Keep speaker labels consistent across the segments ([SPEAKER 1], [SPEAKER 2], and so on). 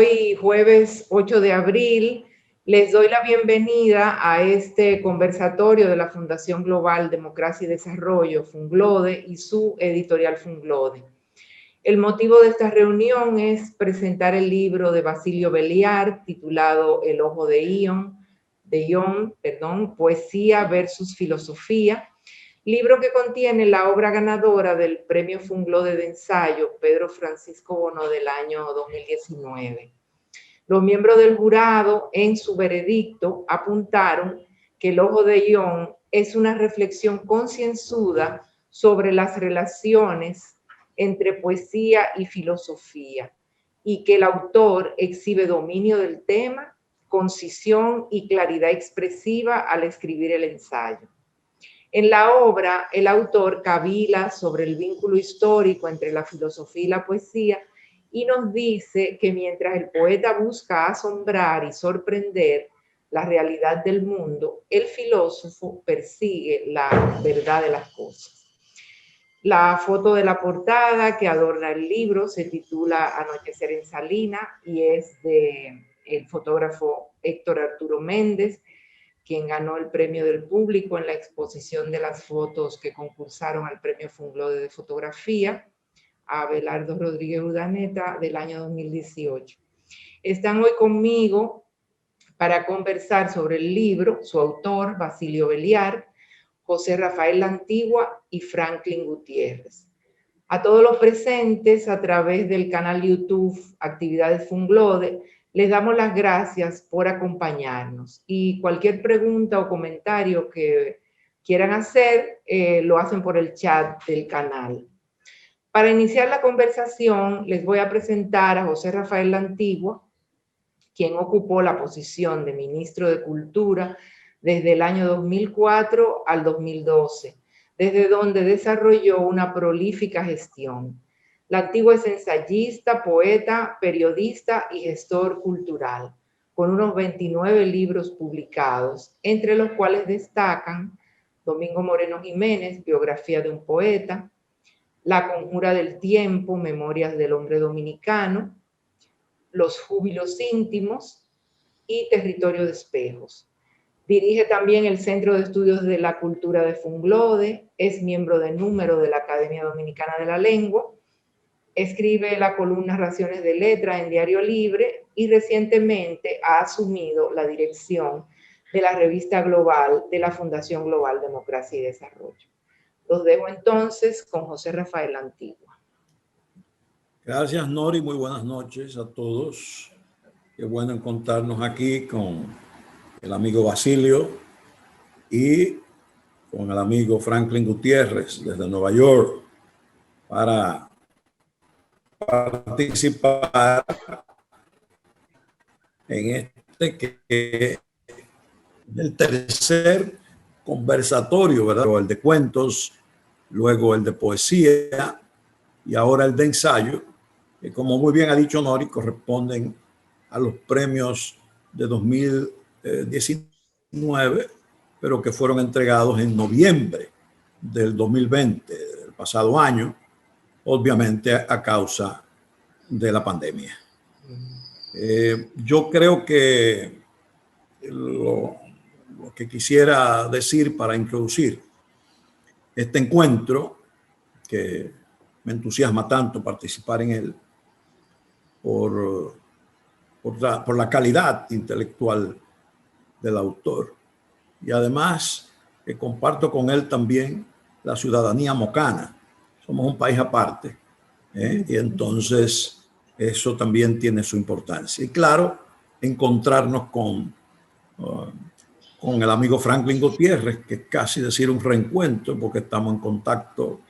[SPEAKER 1] Hoy, jueves 8 de abril, les doy la bienvenida a este conversatorio de la Fundación Global Democracia y Desarrollo, Funglode, y su editorial Funglode. El motivo de esta reunión es presentar el libro de Basilio Belliard, titulado El ojo de Ion, Poesía versus Filosofía, libro que contiene la obra ganadora del Premio Funglode de Ensayo, Pedro Francisco Bono, del año 2019. Los miembros del jurado, en su veredicto, apuntaron que El ojo de Ion es una reflexión concienzuda sobre las relaciones entre poesía y filosofía, y que el autor exhibe dominio del tema, concisión y claridad expresiva al escribir el ensayo. En la obra, el autor cavila sobre el vínculo histórico entre la filosofía y la poesía y nos dice que mientras el poeta busca asombrar y sorprender la realidad del mundo, el filósofo persigue la verdad de las cosas. La foto de la portada que adorna el libro se titula Anochecer en Salina y es del fotógrafo Héctor Arturo Méndez, quien ganó el premio del público en la exposición de las fotos que concursaron al premio Funglode de fotografía a Abelardo Rodríguez Urdaneta del año 2018. Están hoy conmigo para conversar sobre el libro, su autor, Basilio Belliard, José Rafael La Antigua y Franklin Gutiérrez. A todos los presentes a través del canal YouTube Actividades Funglode, les damos las gracias por acompañarnos y cualquier pregunta o comentario que quieran hacer, lo hacen por el chat del canal. Para iniciar la conversación, les voy a presentar a José Rafael La Antigua, quien ocupó la posición de ministro de Cultura desde el año 2004 al 2012, desde donde desarrolló una prolífica gestión. La Antigua es ensayista, poeta, periodista y gestor cultural, con unos 29 libros publicados, entre los cuales destacan Domingo Moreno Jiménez, Biografía de un poeta, La Conjura del Tiempo, Memorias del Hombre Dominicano, Los Júbilos Íntimos y Territorio de Espejos. Dirige también el Centro de Estudios de la Cultura de Funglode, es miembro de número de la Academia Dominicana de la Lengua, escribe la columna Raciones de Letra en Diario Libre y recientemente ha asumido la dirección de la revista global de la Fundación Global Democracia y Desarrollo. Los dejo entonces con José Rafael La Antigua.
[SPEAKER 2] Gracias, Nori. Muy buenas noches a todos. Qué bueno encontrarnos aquí con el amigo Basilio y con el amigo Franklin Gutiérrez desde Nueva York para participar en este que es el tercer conversatorio, ¿verdad? El de cuentos, luego el de poesía y ahora el de ensayo, que como muy bien ha dicho Nori, corresponden a los premios de 2019, pero que fueron entregados en noviembre del 2020, del pasado año, obviamente a causa de la pandemia. Yo creo que lo que quisiera decir para introducir este encuentro, que me entusiasma tanto participar en él, por la calidad intelectual del autor, y además que comparto con él también la ciudadanía mocana. Somos un país aparte, y entonces eso también tiene su importancia. Y claro, encontrarnos con el amigo Franklin Gutiérrez, que es casi decir un reencuentro, porque estamos en contacto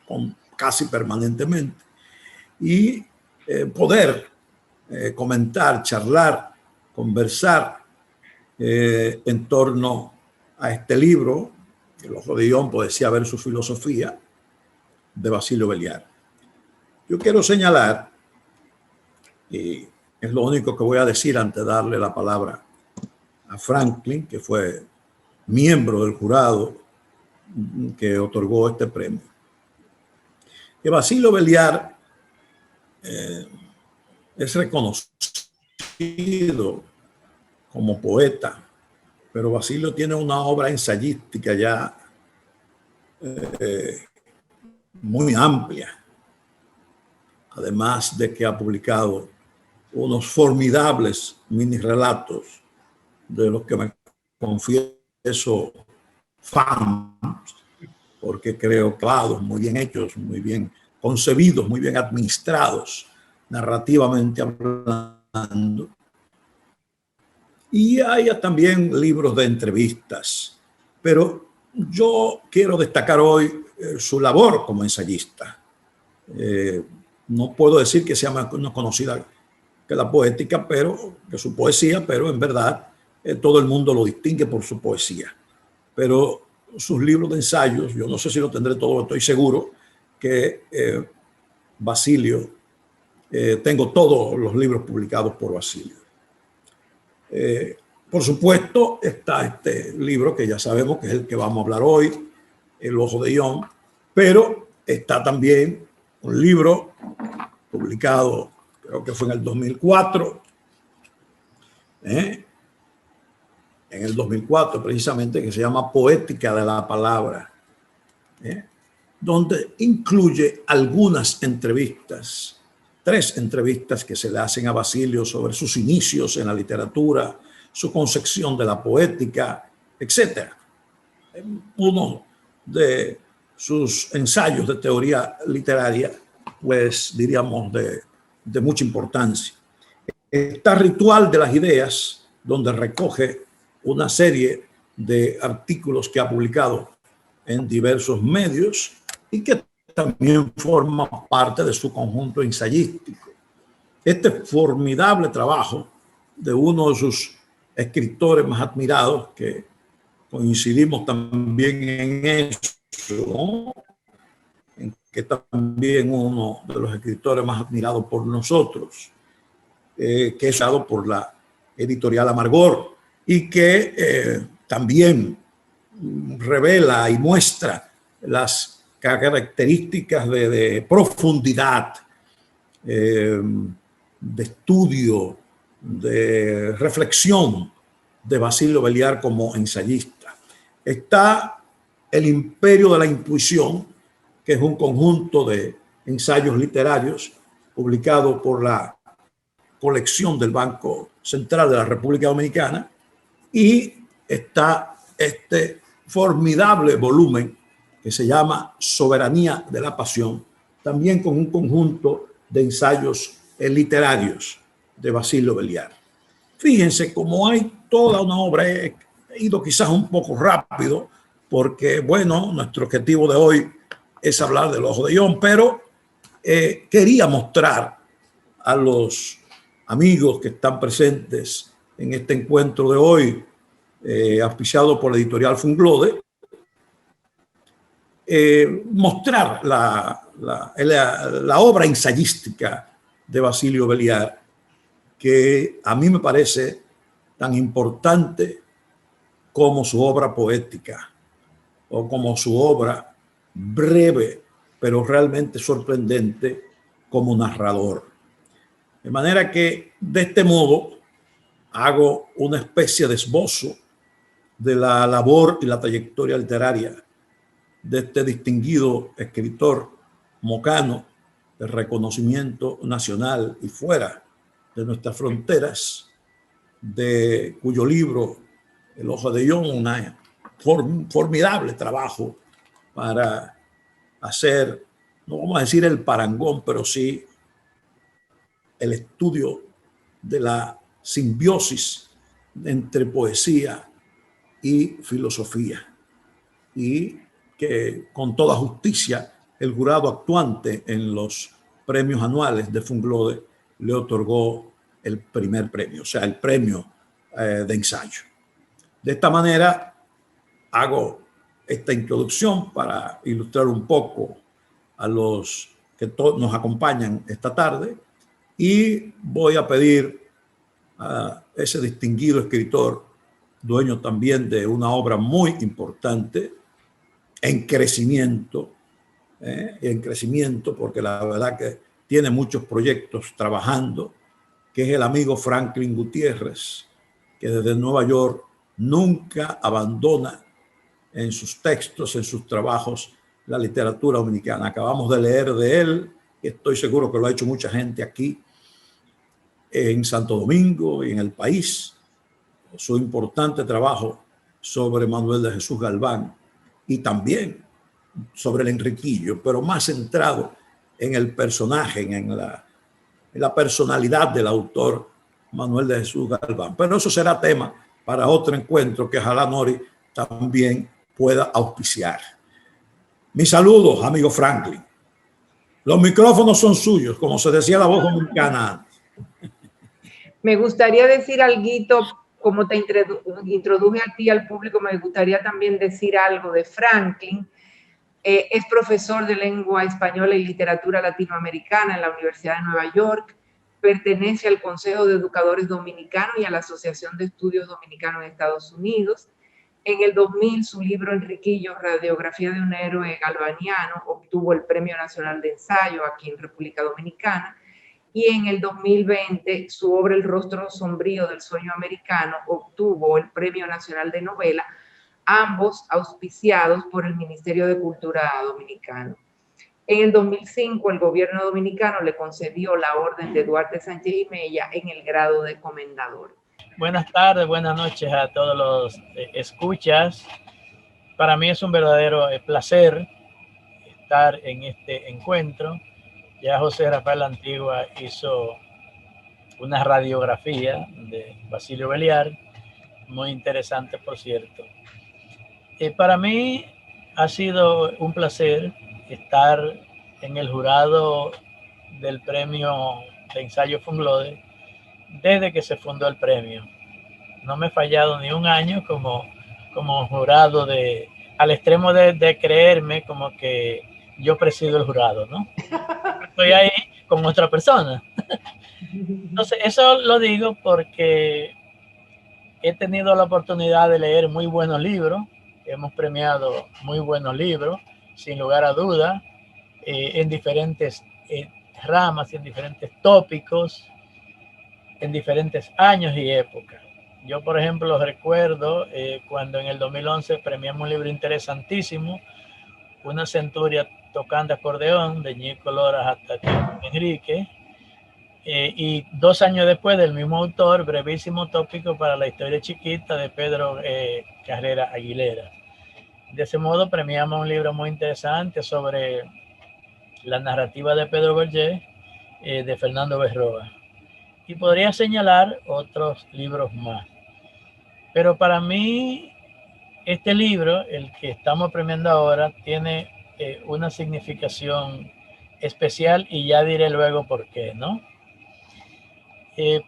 [SPEAKER 2] casi permanentemente, y poder comentar, charlar, conversar en torno a este libro, El ojo de Ion, Poesía versus Filosofía, de Basilio Belliard. Yo quiero señalar, y es lo único que voy a decir antes de darle la palabra a Franklin, que fue miembro del jurado que otorgó este premio, que Basilio Belliard es reconocido reconocido como poeta, pero Basilio tiene una obra ensayística ya muy amplia, además de que ha publicado unos formidables mini relatos de los que me confieso fan, porque creo que muy bien hechos, muy bien concebidos, muy bien administrados, narrativamente hablando. Y hay también libros de entrevistas, pero yo quiero destacar hoy su labor como ensayista. No puedo decir que sea más conocida que la poética, pero que su poesía, pero en verdad todo el mundo lo distingue por su poesía. Pero sus libros de ensayos, yo no sé si lo tendré todo, estoy seguro que Basilio, tengo todos los libros publicados por Basilio. Por supuesto, está este libro que ya sabemos que es el que vamos a hablar hoy, El Ojo de Ión, pero está también un libro publicado, creo que fue en el 2004, en el 2004 precisamente, que se llama Poética de la Palabra, donde incluye algunas entrevistas, 3 entrevistas que se le hacen a Basilio sobre sus inicios en la literatura, su concepción de la poética, etc. Uno de sus ensayos de teoría literaria, pues diríamos de mucha importancia. Está Ritual de las Ideas, donde recoge una serie de artículos que ha publicado en diversos medios y que también forma parte de su conjunto ensayístico. Este formidable trabajo de uno de sus escritores más admirados, que coincidimos también en eso, ¿no? En que también uno de los escritores más admirados por nosotros, que es dado por la editorial Amargor y que también revela y muestra las características de profundidad, de estudio, de reflexión de Basilio Belliard como ensayista. Está El Imperio de la Intuición, que es un conjunto de ensayos literarios publicado por la colección del Banco Central de la República Dominicana, y está este formidable volumen que se llama Soberanía de la Pasión, también con un conjunto de ensayos literarios de Basilio Belliard. Fíjense cómo hay toda una obra. He ido quizás un poco rápido porque, bueno, nuestro objetivo de hoy es hablar del Ojo de Ión, pero quería mostrar a los amigos que están presentes en este encuentro de hoy, auspiciado por la editorial Funglode, mostrar la obra ensayística de Basilio Belliard, que a mí me parece tan importante como su obra poética o como su obra breve, pero realmente sorprendente como narrador. De manera que de este modo hago una especie de esbozo de la labor y la trayectoria literaria de este distinguido escritor mocano de reconocimiento nacional y fuera de nuestras fronteras, de cuyo libro El Ojo de Ión, un formidable trabajo para hacer, no vamos a decir el parangón, pero sí el estudio de la simbiosis entre poesía y filosofía, y que con toda justicia el jurado actuante en los premios anuales de Funglode le otorgó el primer premio, o sea, el premio de ensayo. De esta manera hago esta introducción para ilustrar un poco a los que nos acompañan esta tarde, y voy a pedir a ese distinguido escritor, dueño también de una obra muy importante, en crecimiento porque la verdad que tiene muchos proyectos trabajando, que es el amigo Franklin Gutiérrez, que desde Nueva York nunca abandona en sus textos, en sus trabajos, la literatura dominicana. Acabamos de leer de él, y estoy seguro que lo ha hecho mucha gente aquí en Santo Domingo y en el país, su importante trabajo sobre Manuel de Jesús Galván y también sobre el Enriquillo, pero más centrado en el personaje, en la personalidad del autor Manuel de Jesús Galván. Pero eso será tema para otro encuentro que ojalá Nori también pueda auspiciar. Mis saludos, amigo Franklin. Los micrófonos son suyos, como se decía la voz dominicana.
[SPEAKER 1] Me gustaría decir algo, como te introduje a ti al público, me gustaría también decir algo de Franklin. Es profesor de lengua española y literatura latinoamericana en la Universidad de Nueva York. Pertenece al Consejo de Educadores Dominicanos y a la Asociación de Estudios Dominicanos en Estados Unidos. En el 2000, su libro Enriquillo, Radiografía de un héroe galvaniano, obtuvo el Premio Nacional de Ensayo aquí en República Dominicana. Y en el 2020, su obra El rostro sombrío del sueño americano obtuvo el Premio Nacional de Novela, ambos auspiciados por el Ministerio de Cultura Dominicano. En el 2005, el gobierno dominicano le concedió la orden de Duarte Sánchez y Mella en el grado de comendador.
[SPEAKER 3] Buenas tardes, buenas noches a todos los escuchas. Para mí es un verdadero placer estar en este encuentro. Ya José Rafael Antigua hizo una radiografía de Basilio Beliar, muy interesante, por cierto. Para mí ha sido un placer estar en el jurado del premio de ensayo Funglode desde que se fundó el premio. No me he fallado ni un año como jurado, al extremo de creerme como que yo presido el jurado, ¿no? Estoy ahí con otra persona. Entonces, eso lo digo porque he tenido la oportunidad de leer muy buenos libros. Hemos premiado muy buenos libros, sin lugar a duda, en diferentes ramas, en diferentes tópicos, en diferentes años y épocas. Yo, por ejemplo, recuerdo cuando en el 2011 premiamos un libro interesantísimo, Una centuria tocando acordeón, de Ñico Loras hasta Enrique, y 2 años después del mismo autor, Brevísimo tópico para la historia chiquita, de Pedro Carrera Aguilera. De ese modo premiamos un libro muy interesante sobre la narrativa de Pedro Berger, de Fernando Berroa. Y podría señalar otros libros más. Pero para mí, este libro, el que estamos premiando ahora, tiene una significación especial y ya diré luego por qué, ¿no?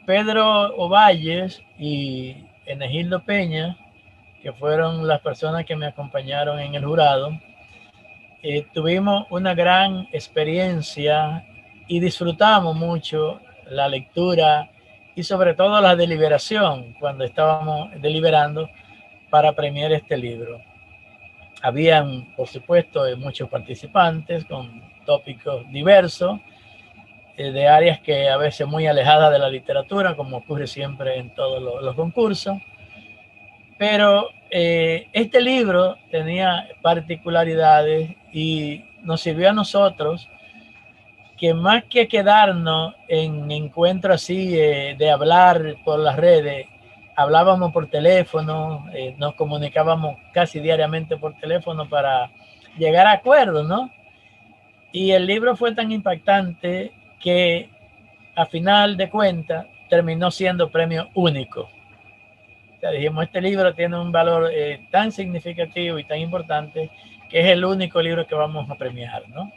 [SPEAKER 3] Pedro Ovalles y Enegildo Peña, que fueron las personas que me acompañaron en el jurado, tuvimos una gran experiencia y disfrutamos mucho la lectura y sobre todo la deliberación cuando estábamos deliberando para premiar este libro. Habían, por supuesto, muchos participantes con tópicos diversos, de áreas que a veces muy alejadas de la literatura, como ocurre siempre en todos los concursos. Pero este libro tenía particularidades y nos sirvió a nosotros que, más que quedarnos en encuentros así de hablar por las redes, hablábamos por teléfono, nos comunicábamos casi diariamente por teléfono para llegar a acuerdos, ¿no? Y el libro fue tan impactante que a final de cuentas terminó siendo premio único. O sea, dijimos, este libro tiene un valor tan significativo y tan importante que es el único libro que vamos a premiar, ¿no?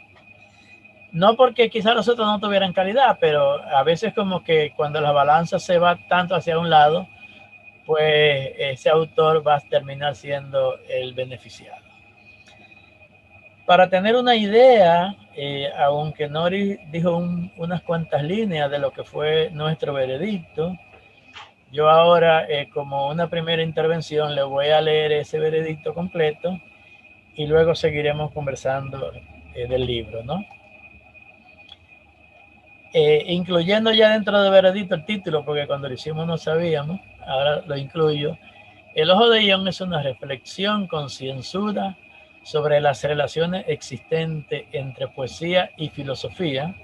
[SPEAKER 3] No porque quizás los otros no tuvieran calidad, pero a veces como que cuando la balanza se va tanto hacia un lado, pues ese autor va a terminar siendo el beneficiado. Para tener una idea, aunque Nori dijo unas cuantas líneas de lo que fue nuestro veredicto, yo ahora, como una primera intervención, le voy a leer ese veredicto completo y luego seguiremos conversando del libro, ¿no? incluyendo ya dentro de Veredicto el título, porque cuando lo hicimos no sabíamos, ahora lo incluyo. El Ojo de Ion es una reflexión concienzuda sobre las relaciones existentes entre poesía y filosofía,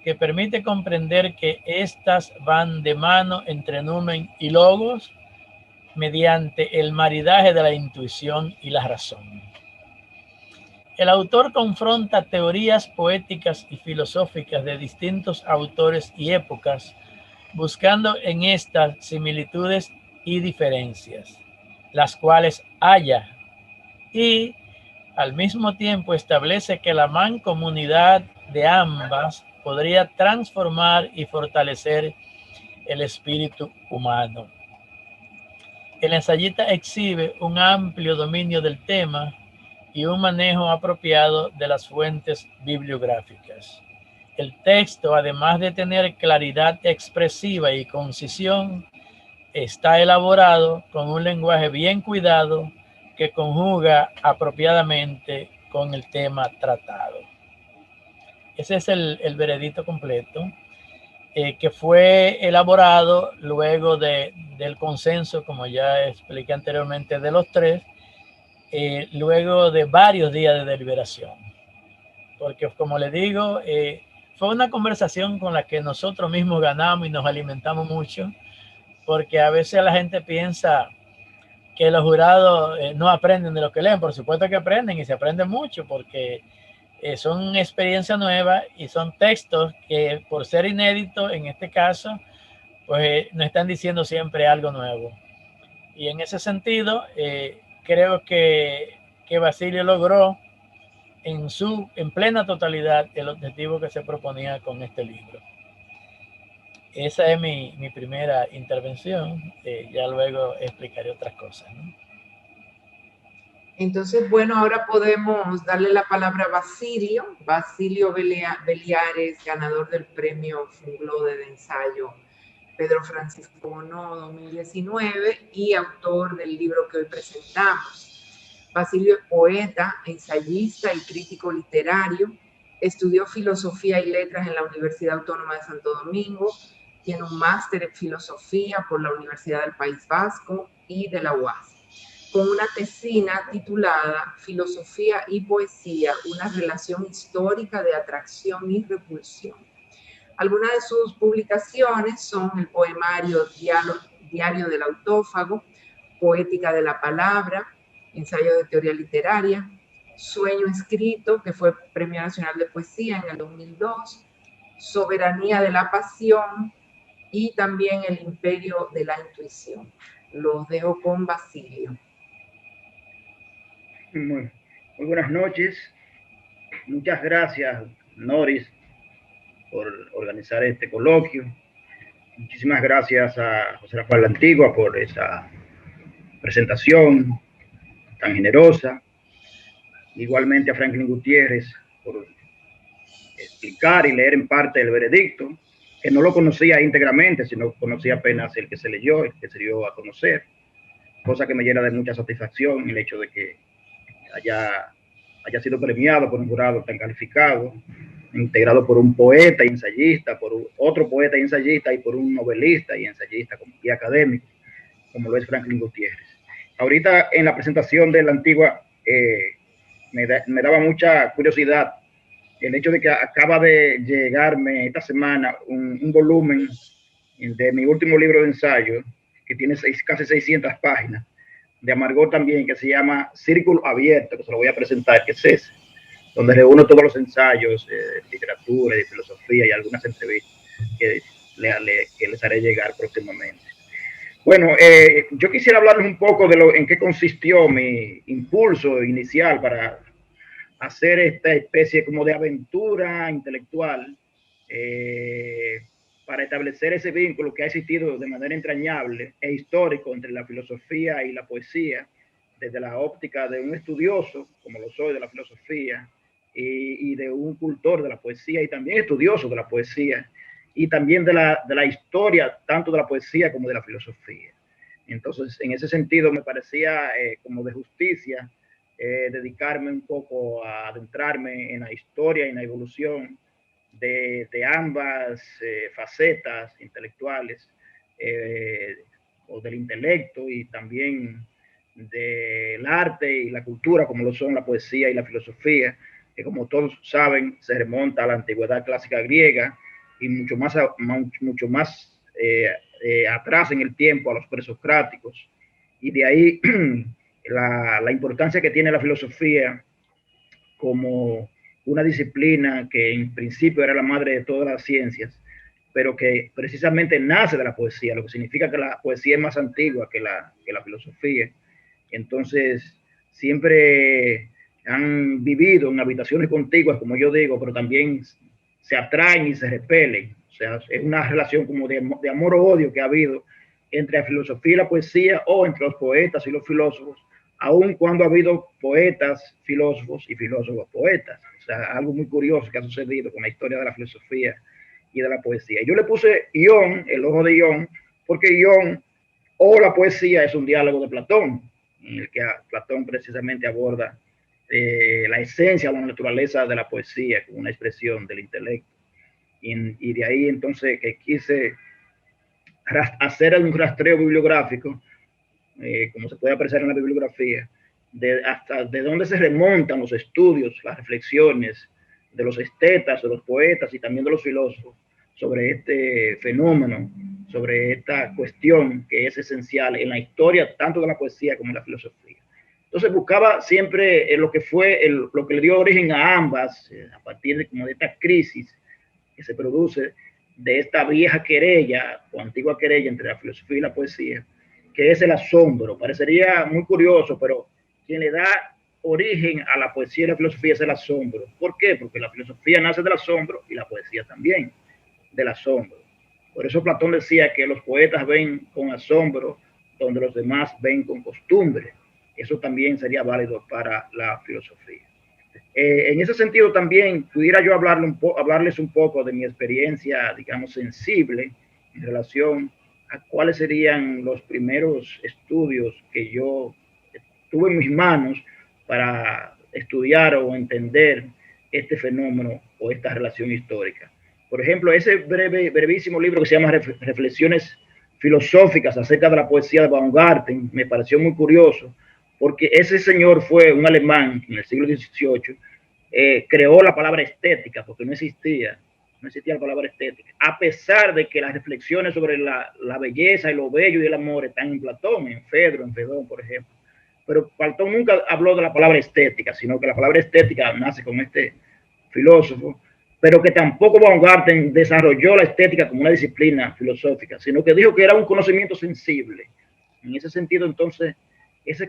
[SPEAKER 3] que permite comprender que éstas van de mano entre numen y logos mediante el maridaje de la intuición y la razón. El autor confronta teorías poéticas y filosóficas de distintos autores y épocas, buscando en estas similitudes y diferencias, las cuales halla, y al mismo tiempo establece que la mancomunidad de ambas podría transformar y fortalecer el espíritu humano. El ensayista exhibe un amplio dominio del tema y un manejo apropiado de las fuentes bibliográficas. El texto, además de tener claridad expresiva y concisión, está elaborado con un lenguaje bien cuidado que conjuga apropiadamente con el tema tratado. Ese es el veredicto completo, que fue elaborado luego del consenso, como ya expliqué anteriormente, de los tres, luego de varios días de deliberación. Porque, como le digo, fue una conversación con la que nosotros mismos ganamos y nos alimentamos mucho, porque a veces la gente piensa que los jurados no aprenden de lo que leen. Por supuesto que aprenden y se aprende mucho, porque son experiencias nuevas y son textos que, por ser inéditos en este caso, pues nos están diciendo siempre algo nuevo. Y en ese sentido, creo que Basilio logró en plena totalidad el objetivo que se proponía con este libro. Esa es mi primera intervención. Ya luego explicaré otras cosas, ¿no?
[SPEAKER 1] Entonces, bueno, ahora podemos darle la palabra a Basilio Beliares, ganador del premio Funglode de ensayo Pedro Francisco Bono 2019 y autor del libro que hoy presentamos. Basilio es poeta, ensayista y crítico literario. Estudió filosofía y letras en la Universidad Autónoma de Santo Domingo. Tiene un máster en filosofía por la Universidad del País Vasco y de la UAS, con una tesina titulada Filosofía y Poesía, una relación histórica de atracción y repulsión. Algunas de sus publicaciones son el poemario Diario del Autófago, Poética de la Palabra, Ensayo de Teoría Literaria, Sueño Escrito, que fue Premio Nacional de Poesía en el 2002, Soberanía de la Pasión y también El Imperio de la Intuición. Los dejo con Basilio.
[SPEAKER 4] Muy buenas noches. Muchas gracias, Noris, por organizar este coloquio. Muchísimas gracias a José Rafael La Antigua por esa presentación tan generosa. Igualmente a Franklin Gutiérrez por explicar y leer en parte el veredicto, que no lo conocía íntegramente, sino conocía apenas el que se leyó, el que se dio a conocer, cosa que me llena de mucha satisfacción el hecho de que haya sido premiado por un jurado tan calificado, integrado por un poeta y ensayista, por otro poeta y ensayista y por un novelista y ensayista y académico, como lo es Franklin Gutiérrez. Ahorita en la presentación de La Antigua me daba mucha curiosidad el hecho de que acaba de llegarme esta semana un volumen de mi último libro de ensayo, que tiene casi 600 páginas, de Amargor también, que se llama Círculo Abierto, que se lo voy a presentar, que es ese, donde reúno todos los ensayos de literatura, de filosofía y algunas entrevistas que les haré llegar próximamente. Bueno, yo quisiera hablarles un poco de en qué consistió mi impulso inicial para hacer esta especie como de aventura intelectual, para establecer ese vínculo que ha existido de manera entrañable e histórico entre la filosofía y la poesía, desde la óptica de un estudioso, como lo soy de la filosofía, y de un cultor de la poesía y también estudioso de la poesía, y también de la historia, tanto de la poesía como de la filosofía. Entonces, en ese sentido, me parecía como de justicia dedicarme un poco a adentrarme en la historia y en la evolución de ambas facetas intelectuales, o del intelecto y también del arte y la cultura, como lo son la poesía y la filosofía, que como todos saben se remonta a la antigüedad clásica griega y mucho más atrás en el tiempo a los presocráticos. Y de ahí la importancia que tiene la filosofía como una disciplina que en principio era la madre de todas las ciencias, pero que precisamente nace de la poesía, lo que significa que la poesía es más antigua que la filosofía. Entonces, siempre han vivido en habitaciones contiguas, como yo digo, pero también se atraen y se repelen. O sea, es una relación como de amor o odio que ha habido entre la filosofía y la poesía, o entre los poetas y los filósofos, aun cuando ha habido poetas, filósofos y filósofos poetas. O sea, algo muy curioso que ha sucedido con la historia de la filosofía y de la poesía. Yo le puse Ión, el ojo de Ión, porque Ión o la poesía es un diálogo de Platón, en el que Platón precisamente aborda la esencia o la naturaleza de la poesía como una expresión del intelecto. Y de ahí entonces que quise hacer un rastreo bibliográfico, como se puede apreciar en la bibliografía, hasta de dónde se remontan los estudios, las reflexiones de los estetas, de los poetas y también de los filósofos sobre este fenómeno, sobre esta cuestión que es esencial en la historia tanto de la poesía como de la filosofía. Entonces buscaba siempre lo que fue lo que le dio origen a ambas, a partir de como de esta crisis que se produce de esta vieja querella o antigua querella entre la filosofía y la poesía, que es el asombro. Parecería muy curioso, pero quien le da origen a la poesía y la filosofía es el asombro. ¿Por qué? Porque la filosofía nace del asombro y la poesía también del asombro. Por eso Platón decía que los poetas ven con asombro donde los demás ven con costumbre. Eso también sería válido para la filosofía. En ese sentido también pudiera yo hablarles un poco de mi experiencia, digamos, sensible en relación a cuáles serían los primeros estudios que yo tuve en mis manos para estudiar o entender este fenómeno o esta relación histórica. Por ejemplo, ese brevísimo libro que se llama Reflexiones filosóficas acerca de la poesía de Baumgarten me pareció muy curioso, porque ese señor fue un alemán en el siglo XVIII, creó la palabra estética, porque no existía la palabra estética, a pesar de que las reflexiones sobre la belleza y lo bello y el amor están en Platón, en Fedro, en Fedón, por ejemplo. Pero Platón nunca habló de la palabra estética, sino que la palabra estética nace con este filósofo, pero que tampoco Baumgarten desarrolló la estética como una disciplina filosófica, sino que dijo que era un conocimiento sensible. En ese sentido, entonces, ese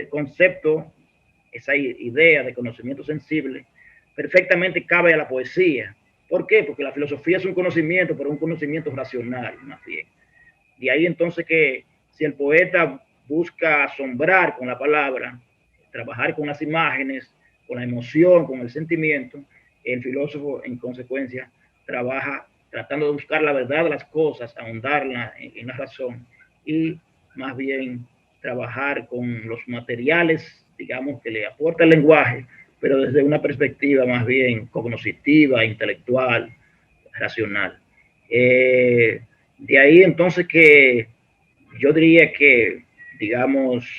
[SPEAKER 4] concepto, esa idea de conocimiento sensible, perfectamente cabe a la poesía. ¿Por qué? Porque la filosofía es un conocimiento, pero un conocimiento racional, más bien. De ahí entonces que si el poeta busca asombrar con la palabra, trabajar con las imágenes, con la emoción, con el sentimiento, el filósofo en consecuencia trabaja tratando de buscar la verdad de las cosas, ahondarla en la razón y más bien trabajar con los materiales, digamos, que le aporta el lenguaje, pero desde una perspectiva más bien cognitiva, intelectual, racional. De ahí entonces que yo diría que, digamos,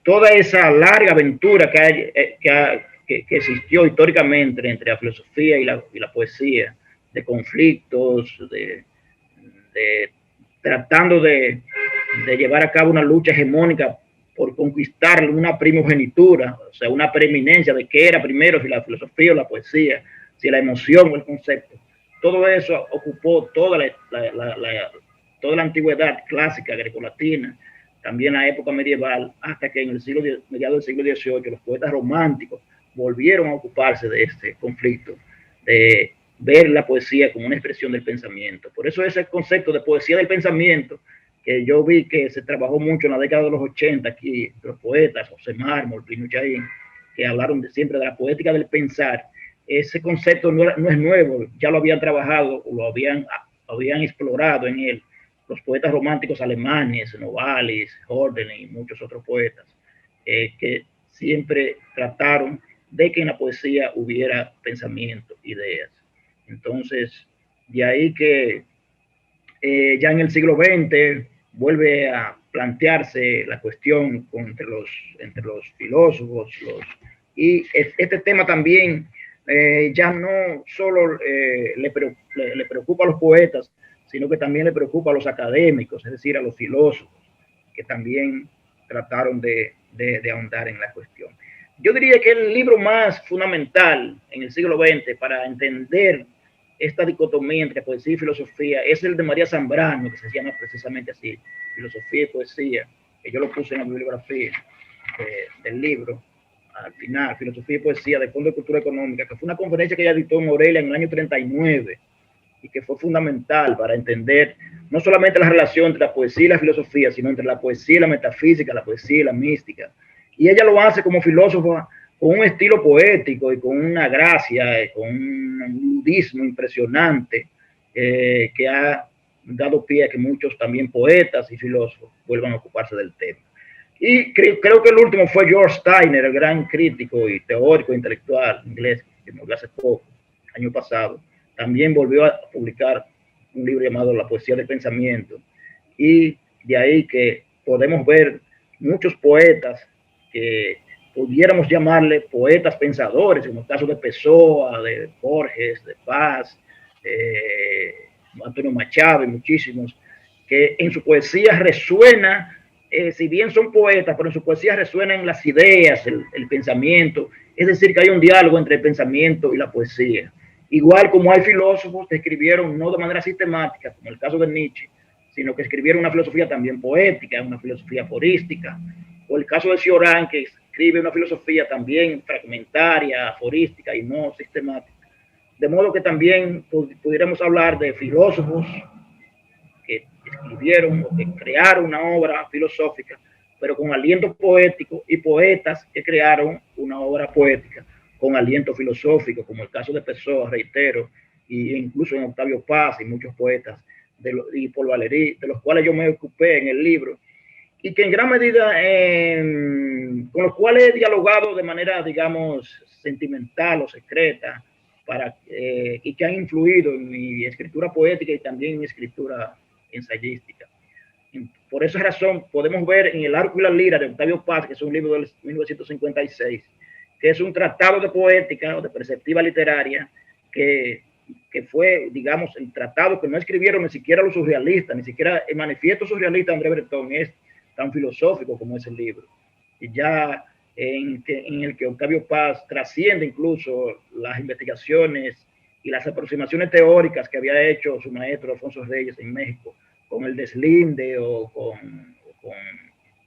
[SPEAKER 4] toda esa larga aventura que existió históricamente entre la filosofía y la poesía, de conflictos, tratando de llevar a cabo una lucha hegemónica por conquistar una primogenitura, o sea, una preeminencia de qué era primero, si la filosofía o la poesía, si la emoción o el concepto. Todo eso ocupó toda la antigüedad clásica grecolatina, también la época medieval, hasta que en el mediados del siglo XVIII los poetas románticos volvieron a ocuparse de este conflicto, de ver la poesía como una expresión del pensamiento. Por eso ese concepto de poesía del pensamiento, que yo vi que se trabajó mucho en la década de los 80 aquí, los poetas, José Mármol, Plinio Chaín, que hablaron siempre de la poética del pensar. Ese concepto no es nuevo, ya lo habían trabajado o lo habían explorado en él los poetas románticos alemanes, Novalis, Hölderlin y muchos otros poetas, que siempre trataron de que en la poesía hubiera pensamiento, ideas. Entonces, de ahí que ya en el siglo XX vuelve a plantearse la cuestión entre los filósofos, y este tema también ya no solo le preocupa a los poetas, sino que también le preocupa a los académicos, es decir, a los filósofos, que también trataron de ahondar en la cuestión. Yo diría que el libro más fundamental en el siglo XX para entender esta dicotomía entre poesía y filosofía es el de María Zambrano, que se llama precisamente así, Filosofía y Poesía, que yo lo puse en la bibliografía del libro, al final, Filosofía y Poesía del Fondo de Cultura Económica, que fue una conferencia que ella dictó en Morelia en el año 39, y que fue fundamental para entender no solamente la relación entre la poesía y la filosofía, sino entre la poesía y la metafísica, la poesía y la mística. Y ella lo hace como filósofa con un estilo poético y con una gracia, con un ludismo impresionante, que ha dado pie a que muchos también poetas y filósofos vuelvan a ocuparse del tema. Y creo que el último fue George Steiner, el gran crítico y teórico intelectual inglés, que murió hace poco, año pasado. También volvió a publicar un libro llamado La Poesía del Pensamiento. Y de ahí que podemos ver muchos poetas que pudiéramos llamarle poetas pensadores, como el caso de Pessoa, de Borges, de Paz, Antonio Machado y muchísimos, que en su poesía resuena, si bien son poetas, pero en su poesía resuenan las ideas, el pensamiento, es decir, que hay un diálogo entre el pensamiento y la poesía. Igual como hay filósofos que escribieron no de manera sistemática, como el caso de Nietzsche, sino que escribieron una filosofía también poética, una filosofía aforística, o el caso de Cioran, que escribe una filosofía también fragmentaria, aforística y no sistemática. De modo que también pudiéramos hablar de filósofos que escribieron o que crearon una obra filosófica, pero con aliento poético, y poetas que crearon una obra poética con aliento filosófico, como el caso de Pessoa, reitero, e incluso en Octavio Paz y muchos poetas, y Paul Valéry, de los cuales yo me ocupé en el libro, y que en gran medida con los cuales he dialogado de manera, digamos, sentimental o secreta, y que han influido en mi escritura poética y también en mi escritura ensayística. Por esa razón podemos ver en El Arco y la Lira de Octavio Paz, que es un libro de 1956, que es un tratado de poética o de perspectiva literaria que fue, digamos, el tratado que no escribieron ni siquiera los surrealistas, ni siquiera el manifiesto surrealista de André Breton es tan filosófico como es el libro. Y ya en el que Octavio Paz trasciende incluso las investigaciones y las aproximaciones teóricas que había hecho su maestro Alfonso Reyes en México, con el deslinde o con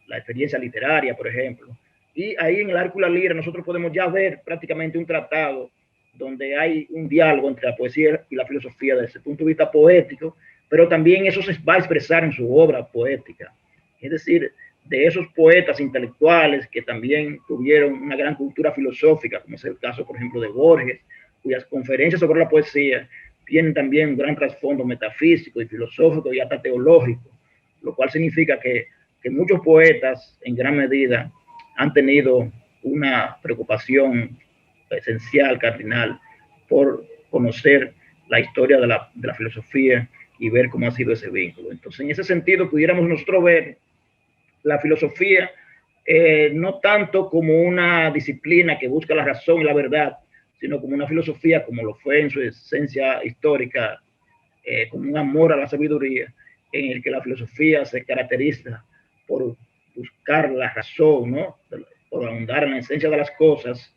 [SPEAKER 4] la experiencia literaria, por ejemplo. Y ahí en El Arco y la Lira nosotros podemos ya ver prácticamente un tratado donde hay un diálogo entre la poesía y la filosofía desde ese punto de vista poético, pero también eso se va a expresar en su obra poética. Es decir, de esos poetas intelectuales que también tuvieron una gran cultura filosófica, como es el caso, por ejemplo, de Borges, cuyas conferencias sobre la poesía tienen también un gran trasfondo metafísico y filosófico y hasta teológico, lo cual significa que muchos poetas en gran medida han tenido una preocupación esencial, cardinal, por conocer la historia de la filosofía y ver cómo ha sido ese vínculo. Entonces, en ese sentido, pudiéramos nosotros ver la filosofía no tanto como una disciplina que busca la razón y la verdad, sino como una filosofía, como lo fue en su esencia histórica, como un amor a la sabiduría, en el que la filosofía se caracteriza por buscar la razón, ¿no? Por ahondar en la esencia de las cosas,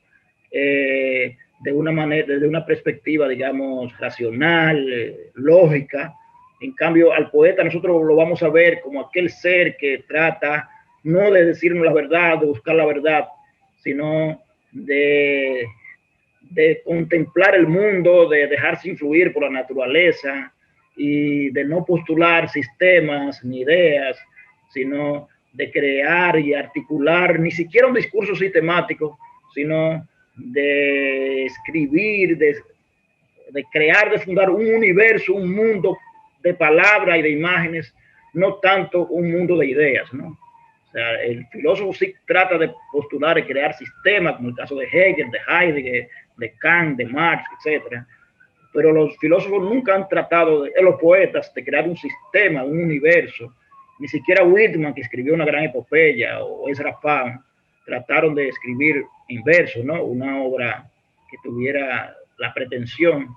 [SPEAKER 4] de una manera, desde una perspectiva, digamos, racional, lógica. En cambio, al poeta nosotros lo vamos a ver como aquel ser que trata no de decirnos la verdad, de buscar la verdad, sino de contemplar el mundo, de dejarse influir por la naturaleza y de no postular sistemas ni ideas, sino de crear y articular ni siquiera un discurso sistemático, sino de escribir, de crear, de fundar un universo, un mundo de palabras y de imágenes, no tanto un mundo de ideas, ¿no? O sea, el filósofo sí trata de postular y crear sistemas, como el caso de Hegel, de Heidegger, de Kant, de Marx, etcétera. Pero los filósofos nunca han tratado, los poetas, de crear un sistema, un universo. Ni siquiera Whitman, que escribió una gran epopeya, o Ezra Pound, trataron de escribir en verso, ¿no? Una obra que tuviera la pretensión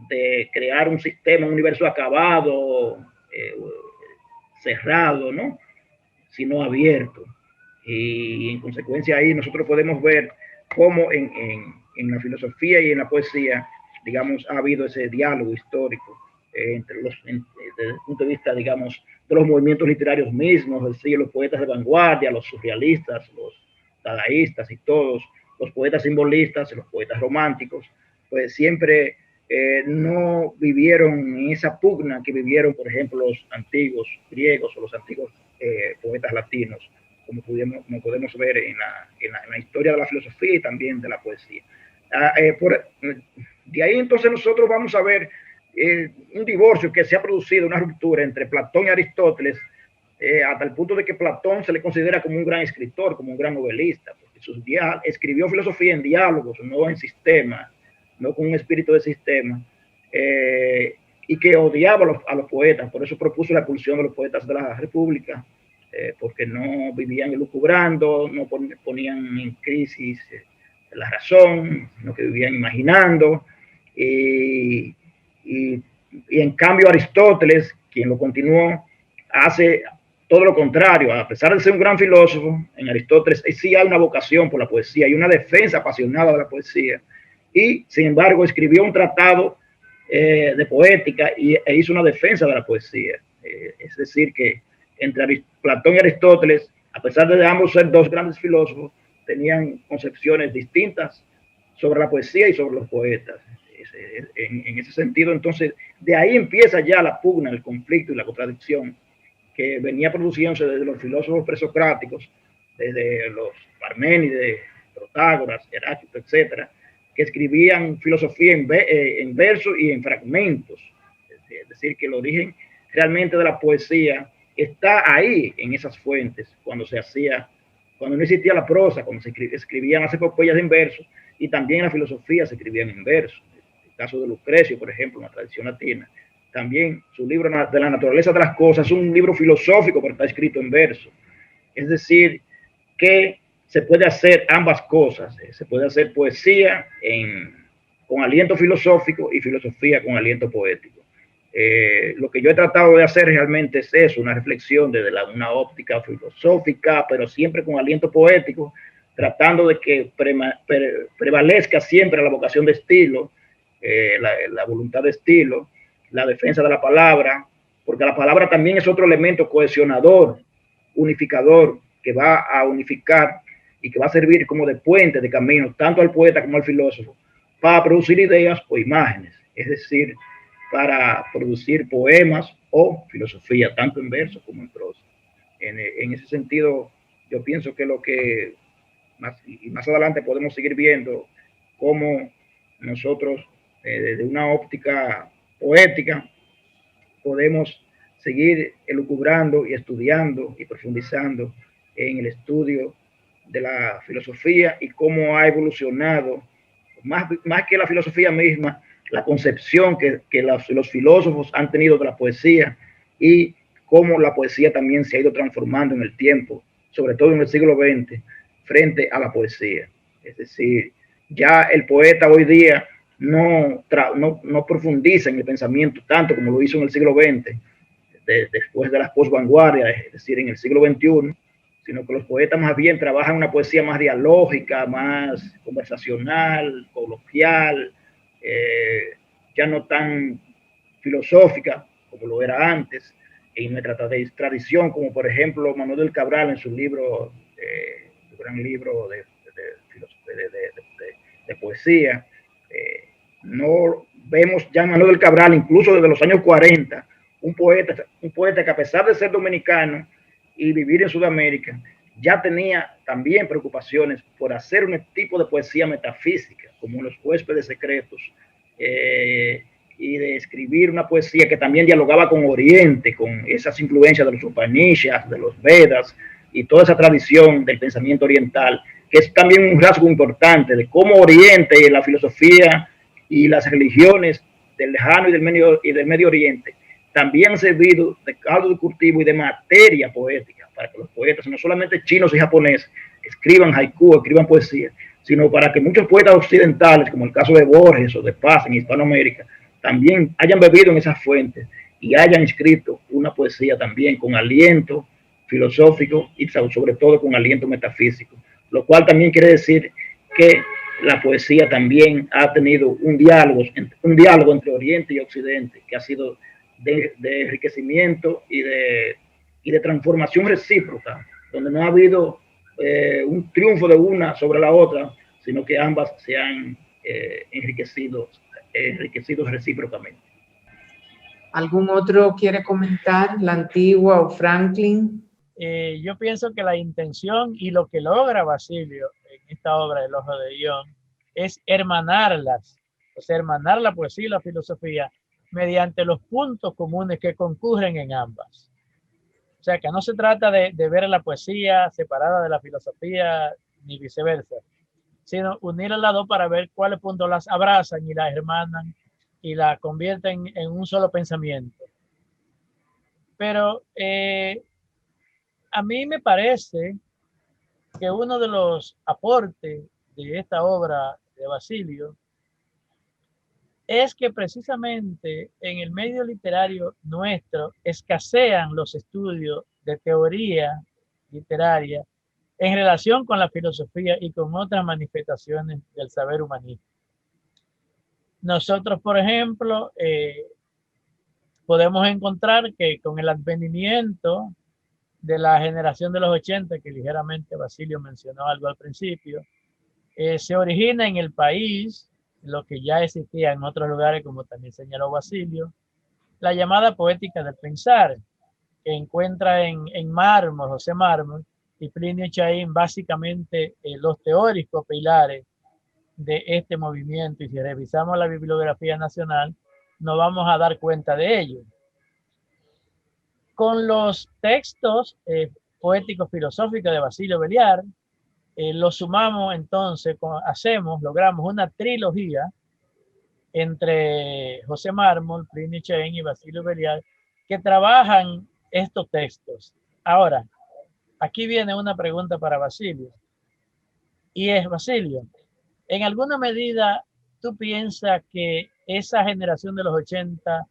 [SPEAKER 4] de crear un sistema, un universo acabado, cerrado, ¿no? Sino abierto. Y en consecuencia ahí nosotros podemos ver cómo en la filosofía y en la poesía, digamos, ha habido ese diálogo histórico entre desde el punto de vista, digamos, de los movimientos literarios mismos, es decir, los poetas de vanguardia, los surrealistas, los dadaístas y todos, los poetas simbolistas, los poetas románticos, pues siempre no vivieron en esa pugna que vivieron, por ejemplo, los antiguos griegos o los antiguos poetas latinos, como podemos ver en la historia de la filosofía y también de la poesía. De ahí entonces nosotros vamos a ver un divorcio que se ha producido, una ruptura entre Platón y Aristóteles, hasta el punto de que Platón se le considera como un gran escritor, como un gran novelista, porque escribió filosofía en diálogos, no en sistemas, no con un espíritu de sistema, y que odiaba a los poetas, por eso propuso la expulsión de los poetas de la República, porque no vivían elucubrando, no ponían en crisis la razón, sino que vivían imaginando, y en cambio Aristóteles, quien lo continuó, hace todo lo contrario. A pesar de ser un gran filósofo, en Aristóteles sí hay una vocación por la poesía y una defensa apasionada de la poesía, y sin embargo escribió un tratado de poética e hizo una defensa de la poesía. Es decir, que entre Platón y Aristóteles, a pesar de ambos ser dos grandes filósofos, tenían concepciones distintas sobre la poesía y sobre los poetas. En ese sentido, entonces, de ahí empieza ya la pugna, el conflicto y la contradicción que venía produciéndose desde los filósofos presocráticos, desde los Parménides, Protágoras, Heráclito, etcétera, que escribían filosofía en verso y en fragmentos. Es decir, que el origen realmente de la poesía está ahí, en esas fuentes, cuando no existía la prosa, cuando se escribían las epopeyas en verso, y también la filosofía se escribían en verso. El caso de Lucrecio, por ejemplo, en la tradición latina, también su libro de la naturaleza de las cosas es un libro filosófico, pero está escrito en verso. Es decir, que se puede hacer ambas cosas. Se puede hacer poesía con aliento filosófico y filosofía con aliento poético. Lo que yo he tratado de hacer realmente es eso, una reflexión desde una óptica filosófica, pero siempre con aliento poético, tratando de que prevalezca siempre la vocación de estilo, la voluntad de estilo, la defensa de la palabra, porque la palabra también es otro elemento cohesionador, unificador, que va a unificar y que va a servir como de puente, de camino, tanto al poeta como al filósofo, para producir ideas o imágenes, es decir, para producir poemas o filosofía, tanto en verso como en prosa. En ese sentido, yo pienso que lo que más adelante podemos seguir viendo cómo nosotros, desde una óptica poética, podemos seguir elucubrando y estudiando y profundizando en el estudio de la filosofía y cómo ha evolucionado, más que la filosofía misma, la concepción que los filósofos han tenido de la poesía y cómo la poesía también se ha ido transformando en el tiempo, sobre todo en el siglo XX, frente a la poesía. Es decir, ya el poeta hoy día no profundiza en el pensamiento tanto como lo hizo en el siglo XX, después de las posvanguardias, es decir, en el siglo XXI, sino que los poetas más bien trabajan una poesía más dialógica, más conversacional, coloquial, ya no tan filosófica como lo era antes, en nuestra tradición, como por ejemplo Manuel del Cabral en su libro, su gran libro de poesía. No vemos ya en Manuel del Cabral, incluso desde los años 40, un poeta que a pesar de ser dominicano y vivir en Sudamérica, ya tenía también preocupaciones por hacer un tipo de poesía metafísica, como Los huéspedes secretos, y de escribir una poesía que también dialogaba con Oriente, con esas influencias de los Upanishads, de los Vedas, y toda esa tradición del pensamiento oriental, que es también un rasgo importante de cómo Oriente y la filosofía y las religiones del lejano y del Medio Oriente también han servido de caldo de cultivo y de materia poética para que los poetas, no solamente chinos y japoneses, escriban haiku, escriban poesía, sino para que muchos poetas occidentales, como el caso de Borges o de Paz en Hispanoamérica, también hayan bebido en esas fuentes y hayan escrito una poesía también con aliento filosófico y sobre todo con aliento metafísico, lo cual también quiere decir que la poesía también ha tenido un diálogo entre Oriente y Occidente, que ha sido de enriquecimiento y de transformación recíproca, donde no ha habido un triunfo de una sobre la otra, sino que ambas se han enriquecido recíprocamente.
[SPEAKER 1] ¿Algún otro quiere comentar? ¿La Antigua o Franklin?
[SPEAKER 3] Yo pienso que la intención y lo que logra Basilio en esta obra El Ojo de Ión es hermanarlas, o sea, hermanar la poesía y la filosofía mediante los puntos comunes que concurren en ambas. O sea, que no se trata de ver la poesía separada de la filosofía ni viceversa, sino unir a las dos para ver cuáles puntos las abrazan y las hermanan y la convierten en un solo pensamiento. Pero a mí me parece que uno de los aportes de esta obra de Basilio es que precisamente en el medio literario nuestro escasean los estudios de teoría literaria en relación con la filosofía y con otras manifestaciones del saber humanista. Nosotros, por ejemplo, podemos encontrar que con el advenimiento de la generación de los 80, que ligeramente Basilio mencionó algo al principio, se origina en el país, lo que ya existía en otros lugares, como también señaló Basilio, la llamada poética del pensar, que encuentra en Mármol, José Mármol y Plinio Chaín básicamente los teóricos pilares de este movimiento, y si revisamos la bibliografía nacional nos vamos a dar cuenta de ello. Con los textos poéticos filosóficos de Basilio Béliard, lo sumamos entonces, logramos una trilogía entre José Mármol, Plinio Chaín y Basilio Béliard, que trabajan estos textos. Ahora, aquí viene una pregunta para Basilio, y es: Basilio, en alguna medida, ¿tú piensas que esa generación de los 80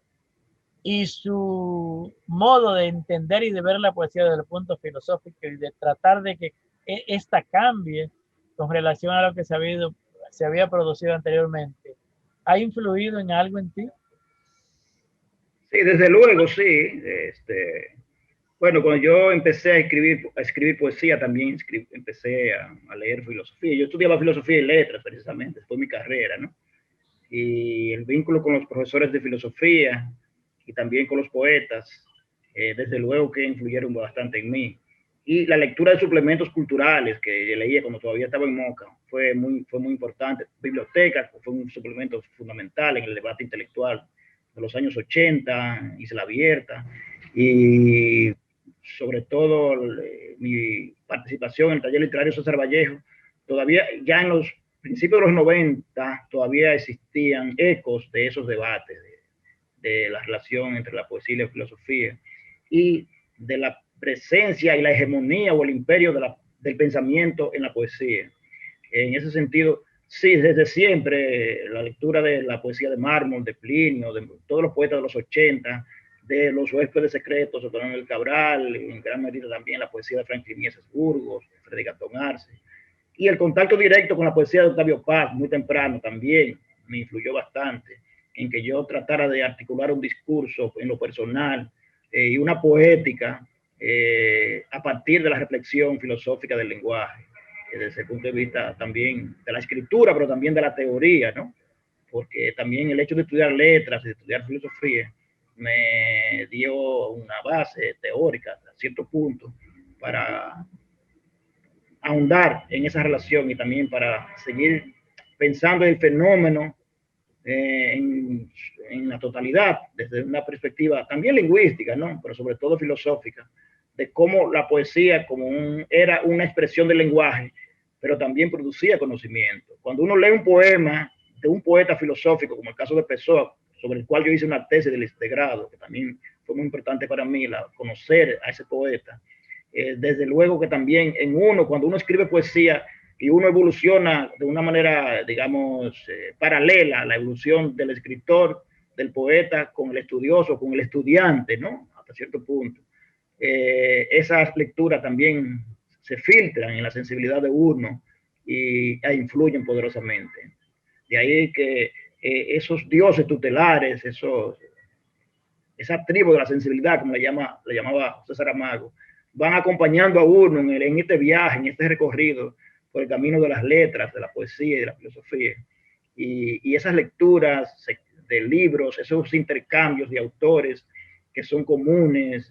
[SPEAKER 3] y su modo de entender y de ver la poesía desde el punto filosófico y de tratar de que esta cambie con relación a lo que se había producido anteriormente, ha influido en algo en ti?
[SPEAKER 4] Sí, desde luego, sí. Bueno, cuando yo empecé a escribir poesía, también empecé a leer filosofía. Yo estudiaba filosofía y letras, precisamente, fue mi carrera, ¿no? Y el vínculo con los profesores de filosofía y también con los poetas, desde luego que influyeron bastante en mí. Y la lectura de suplementos culturales que leía cuando todavía estaba en Moca fue muy importante. Biblioteca fue un suplemento fundamental en el debate intelectual de los años 80, Isla Abierta, y sobre todo mi participación en el taller literario César Vallejo. Todavía, ya en los principios de los 90, todavía existían ecos de esos debates, de la relación entre la poesía y la filosofía, y de la presencia y la hegemonía o el imperio del pensamiento en la poesía. En ese sentido, sí, desde siempre, la lectura de la poesía de Mármol, de Plinio, de todos los poetas de los 80, de los huéspedes secretos, de Don Cabral, en gran medida también la poesía de Franklin Mieses Burgos, de Freddy Gastón Arce, y el contacto directo con la poesía de Octavio Paz, muy temprano también, me influyó bastante en que yo tratara de articular un discurso en lo personal y una poética a partir de la reflexión filosófica del lenguaje, desde el punto de vista también de la escritura, pero también de la teoría, ¿no? Porque también el hecho de estudiar letras, de estudiar filosofía, me dio una base teórica a cierto punto para ahondar en esa relación y también para seguir pensando en el fenómeno en la totalidad, desde una perspectiva también lingüística, ¿no? Pero sobre todo filosófica, de cómo la poesía era una expresión del lenguaje, pero también producía conocimiento. Cuando uno lee un poema de un poeta filosófico, como el caso de Pessoa, sobre el cual yo hice una tesis de grado, que también fue muy importante para mí, conocer a ese poeta. Desde luego que también cuando uno escribe poesía y uno evoluciona de una manera, digamos, paralela, la evolución del escritor, del poeta, con el estudioso, con el estudiante, ¿no? Hasta cierto punto. Esas lecturas también se filtran en la sensibilidad de uno e influyen poderosamente. De ahí que esos dioses tutelares, esa tribu de la sensibilidad, como le llamaba José Saramago, van acompañando a uno en este viaje, en este recorrido por el camino de las letras, de la poesía y de la filosofía. Y esas lecturas de libros, esos intercambios de autores que son comunes,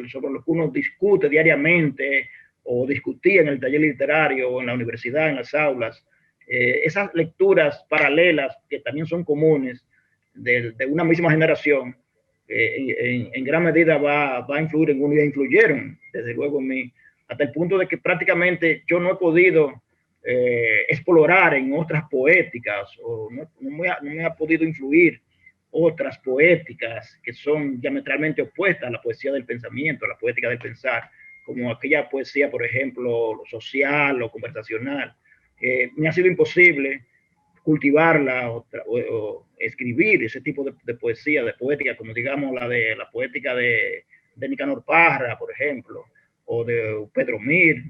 [SPEAKER 4] sobre los que uno discute diariamente o discutía en el taller literario o en la universidad, en las aulas, esas lecturas paralelas que también son comunes de una misma generación, en gran medida va a influir en uno y influyeron, desde luego, en mí, hasta el punto de que prácticamente yo no he podido explorar en otras poéticas o no me ha podido influir otras poéticas que son diametralmente opuestas a la poesía del pensamiento, a la poética del pensar, como aquella poesía, por ejemplo, social o conversacional. Me ha sido imposible cultivarla o escribir ese tipo de poesía, de poética, como digamos la poética de Nicanor Parra, por ejemplo, o de Pedro Mir,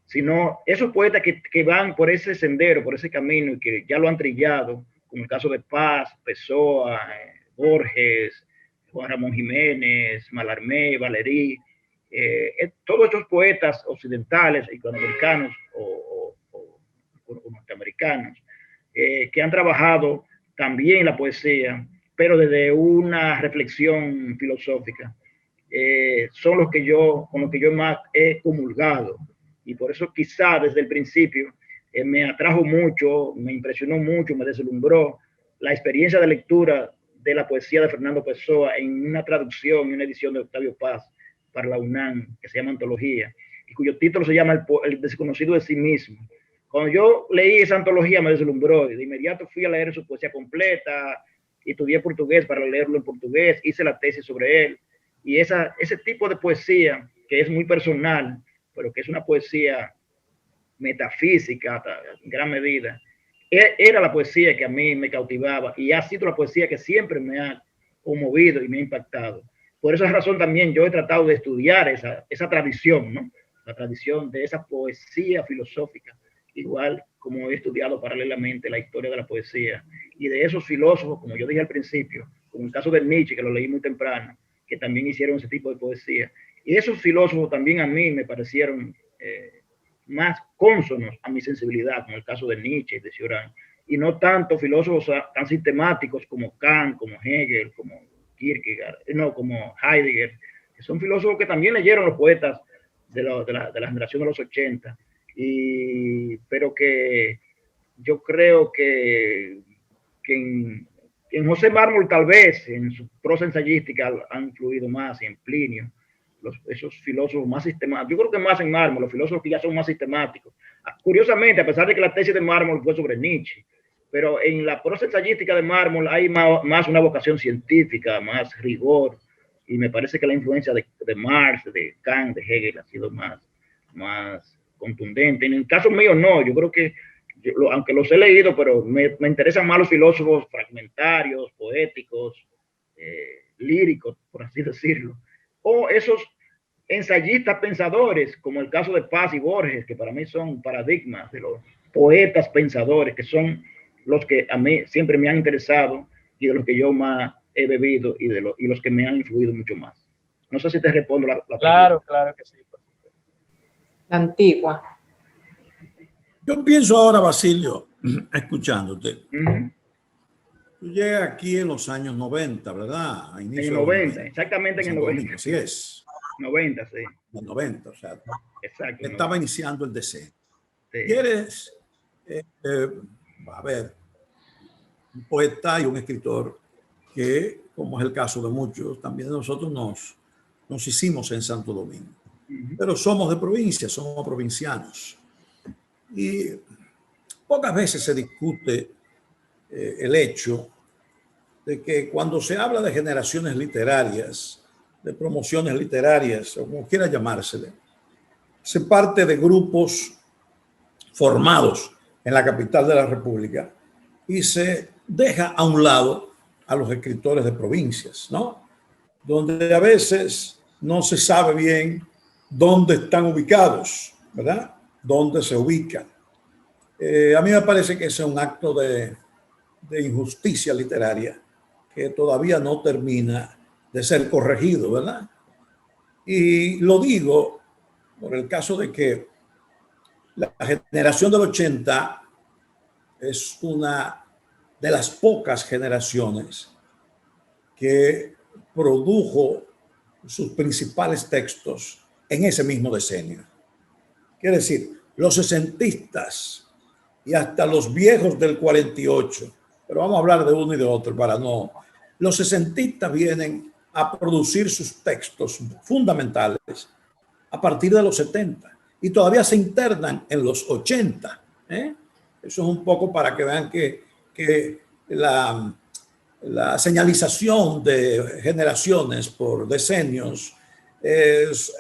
[SPEAKER 4] sino esos poetas que van por ese sendero, por ese camino y que ya lo han trillado, como el caso de Paz, Pessoa, Borges, Juan Ramón Jiménez, Mallarmé, Valéry, todos estos poetas occidentales, hispanoamericanos o norteamericanos, que han trabajado también la poesía, pero desde una reflexión filosófica, son con los que yo más he comulgado. Y por eso quizá desde el principio me atrajo mucho, me impresionó mucho, me deslumbró la experiencia de lectura de la poesía de Fernando Pessoa en una traducción y una edición de Octavio Paz para la UNAM, que se llama Antología, y cuyo título se llama El desconocido de sí mismo. Cuando yo leí esa antología me deslumbró y de inmediato fui a leer su poesía completa, estudié portugués para leerlo en portugués, hice la tesis sobre él, y ese tipo de poesía que es muy personal, pero que es una poesía metafísica en gran medida, era la poesía que a mí me cautivaba y ha sido la poesía que siempre me ha conmovido y me ha impactado. Por esa razón también yo he tratado de estudiar esa tradición, ¿no? La tradición de esa poesía filosófica, igual como he estudiado paralelamente la historia de la poesía y de esos filósofos, como yo dije al principio, como el caso de Nietzsche, que lo leí muy temprano, que también hicieron ese tipo de poesía. Y esos filósofos también a mí me parecieron más cónsonos a mi sensibilidad, como el caso de Nietzsche y de Cioran, y no tanto filósofos tan sistemáticos como Kant, como Hegel, como Kierkegaard, no, como Heidegger, que son filósofos que también leyeron los poetas de la generación de los 80, pero que yo creo que en José Mármol tal vez, en su prosa ensayística han influido más, y en Plinio, esos filósofos más sistemáticos. Yo creo que más en Mármol, los filósofos que ya son más sistemáticos. Curiosamente, a pesar de que la tesis de Mármol fue sobre Nietzsche, pero en la prosa ensayística de Mármol hay más una vocación científica, más rigor, y me parece que la influencia de Marx, de Kant, de Hegel ha sido más contundente. En el caso mío no, yo creo que aunque los he leído, pero me interesan más los filósofos fragmentarios, poéticos, líricos, por así decirlo, o esos ensayistas pensadores, como el caso de Paz y Borges, que para mí son paradigmas de los poetas pensadores, que son los que a mí siempre me han interesado y de los que yo más he bebido y los que me han influido mucho más. No sé si te respondo la
[SPEAKER 3] Claro, claro que sí.
[SPEAKER 1] La antigua.
[SPEAKER 2] Yo pienso ahora, Basilio, escuchándote. Tú llegas aquí en los años 90, ¿verdad? A inicio
[SPEAKER 4] en el 90, exactamente en el 90.
[SPEAKER 2] Así es.
[SPEAKER 4] 90, sí.
[SPEAKER 2] En el 90, o sea,
[SPEAKER 4] exacto,
[SPEAKER 2] estaba iniciando el deseo.
[SPEAKER 4] Sí.
[SPEAKER 2] Y eres, a ver, un poeta y un escritor que, como es el caso de muchos, también nosotros nos nos hicimos en Santo Domingo. Pero somos de provincia, somos provincianos. Y pocas veces se discute el hecho de que cuando se habla de generaciones literarias, de promociones literarias, o como quiera llamársele, se parte de grupos formados en la capital de la República y se deja a un lado a los escritores de provincias, ¿no? Donde a veces no se sabe bien dónde están ubicados, ¿verdad? Dónde se ubican. A mí me parece que ese es un acto de injusticia literaria que todavía no termina de ser corregido, ¿verdad? Y lo digo por el caso de que la generación del 80 es una de las pocas generaciones que produjo sus principales textos en ese mismo decenio. Quiere decir, los sesentistas y hasta los viejos del 48, pero vamos a hablar de uno y de otro para no... Los sesentistas vienen a producir sus textos fundamentales a partir de los 70 y todavía se internan en los 80. Eso es un poco para que vean que la señalización de generaciones por decenios es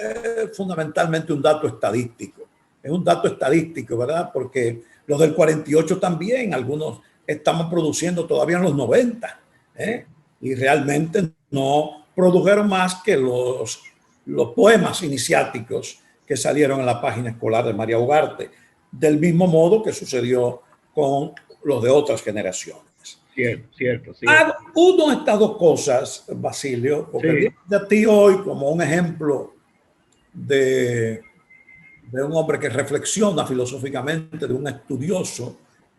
[SPEAKER 2] fundamentalmente un dato estadístico. Es un dato estadístico, ¿verdad? Porque los del 48 también, algunos estamos produciendo todavía en los 90, y realmente no produjeron más que los poemas iniciáticos que salieron en la página escolar de María Ugarte, del mismo modo que sucedió con los de otras generaciones.
[SPEAKER 4] Cierto.
[SPEAKER 2] Uno de estas dos cosas, Basilio, porque de a ti hoy como un ejemplo de un hombre que reflexiona filosóficamente, de un estudioso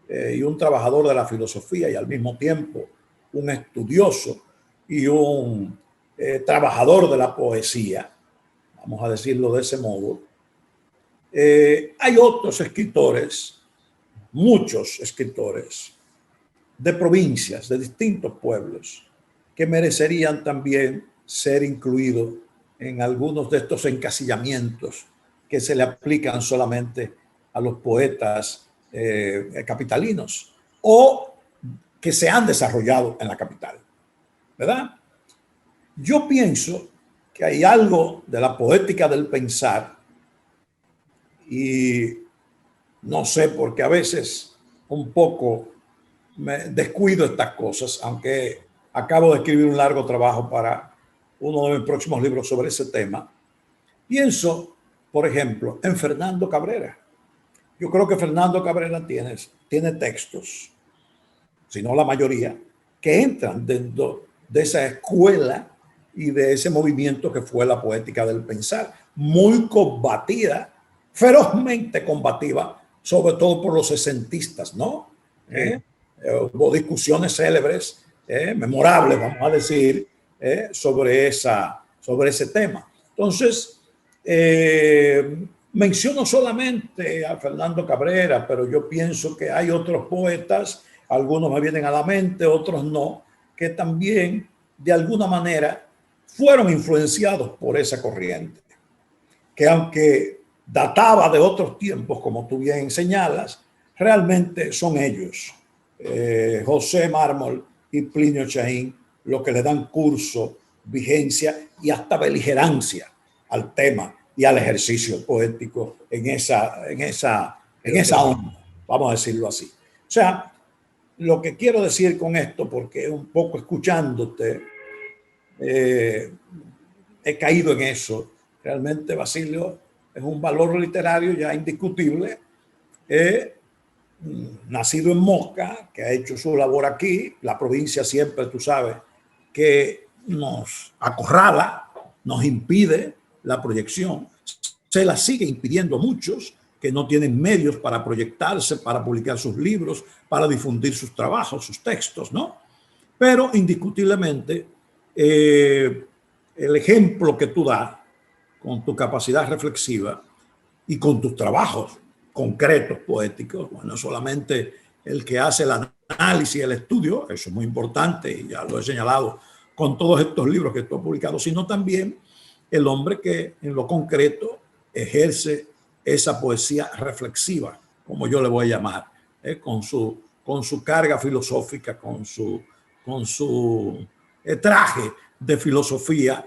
[SPEAKER 2] y un trabajador de la filosofía y al mismo tiempo un estudioso y un trabajador de la poesía, vamos a decirlo de ese modo. Hay otros escritores, muchos escritores de provincias, de distintos pueblos, que merecerían también ser incluidos en algunos de estos encasillamientos que se le aplican solamente a los poetas capitalinos o que se han desarrollado en la capital, ¿verdad? Yo pienso que hay algo de la poética del pensar y no sé, porque a veces un poco me descuido estas cosas, aunque acabo de escribir un largo trabajo para uno de mis próximos libros sobre ese tema. Pienso, por ejemplo, en Fernando Cabrera. Yo creo que Fernando Cabrera tiene textos, si no la mayoría, que entran dentro de esa escuela y de ese movimiento que fue la poética del pensar, muy combatida, ferozmente combativa, sobre todo por los sesentistas, ¿no? Hubo discusiones célebres, memorables, vamos a decir, sobre ese tema. Entonces, menciono solamente a Fernando Cabrera, pero yo pienso que hay otros poetas, algunos me vienen a la mente, otros no, que también de alguna manera fueron influenciados por esa corriente, que aunque databa de otros tiempos, como tú bien señalas, realmente son ellos, José Mármol y Plinio Chaín, lo que le dan curso, vigencia y hasta beligerancia al tema y al ejercicio poético en esa onda, vamos a decirlo así. O sea, lo que quiero decir con esto, porque un poco escuchándote, he caído en eso. Realmente Basilio es un valor literario ya indiscutible, nacido en Moca, que ha hecho su labor aquí. La provincia siempre, tú sabes, que nos acorrala, nos impide la proyección. Se la sigue impidiendo a muchos que no tienen medios para proyectarse, para publicar sus libros, para difundir sus trabajos, sus textos, ¿no? Pero indiscutiblemente el ejemplo que tú das con tu capacidad reflexiva y con tus trabajos concretos poéticos, bueno, solamente el que hace el análisis y el estudio, eso es muy importante y ya lo he señalado con todos estos libros que tú has publicado, sino también el hombre que en lo concreto ejerce esa poesía reflexiva, como yo le voy a llamar, con su carga filosófica, con su traje de filosofía,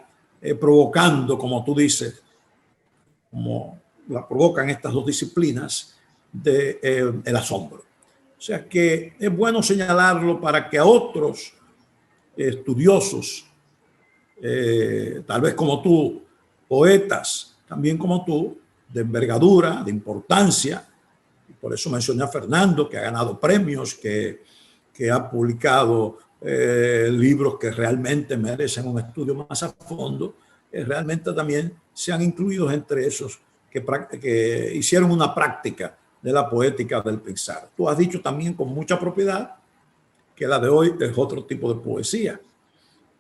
[SPEAKER 2] provocando, como tú dices, como la provocan estas dos disciplinas, el asombro. O sea que es bueno señalarlo para que a otros estudiosos, tal vez como tú, poetas, también como tú, de envergadura, de importancia. Por eso mencioné a Fernando, que ha ganado premios, que ha publicado libros que realmente merecen un estudio más a fondo. Realmente también se han incluido entre esos que hicieron una práctica de la poética del pensar. Tú has dicho también con mucha propiedad que la de hoy es otro tipo de poesía.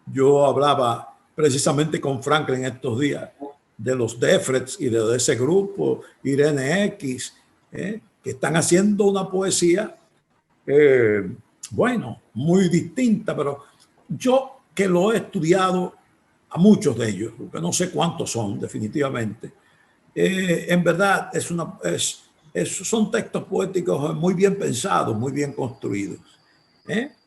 [SPEAKER 2] Yo hablaba precisamente con Franklin estos días de los Defrets y de ese grupo, Irene X, que están haciendo una poesía, bueno, muy distinta, pero yo que lo he estudiado a muchos de ellos, porque no sé cuántos son definitivamente, en verdad son textos poéticos muy bien pensados, muy bien construidos,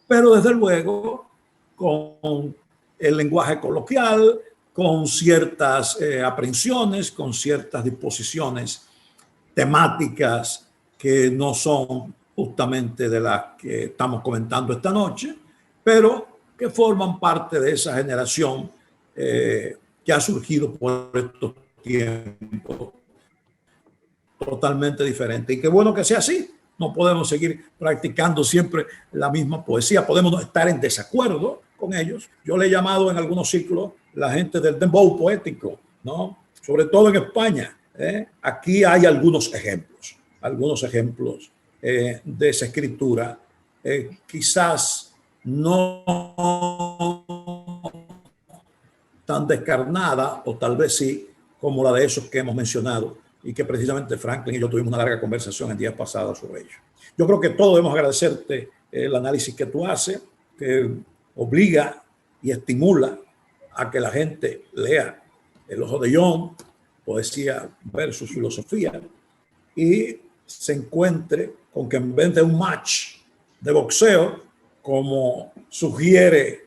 [SPEAKER 2] pero desde luego con el lenguaje coloquial, con ciertas aprensiones, con ciertas disposiciones temáticas que no son justamente de las que estamos comentando esta noche, pero que forman parte de esa generación que ha surgido por estos tiempos totalmente diferente. Y qué bueno que sea así. No podemos seguir practicando siempre la misma poesía. Podemos estar en desacuerdo con ellos. Yo le he llamado en algunos ciclos la gente del dembow poético, ¿no? Sobre todo en España. Aquí hay algunos ejemplos de esa escritura. Quizás no tan descarnada, o tal vez sí, como la de esos que hemos mencionado, y que precisamente Franklin y yo tuvimos una larga conversación el día pasado sobre ello. Yo creo que todos debemos agradecerte el análisis que tú haces, que obliga y estimula a que la gente lea El Ojo de John, poesía versus filosofía, y se encuentre con que en vez de un match de boxeo, como sugiere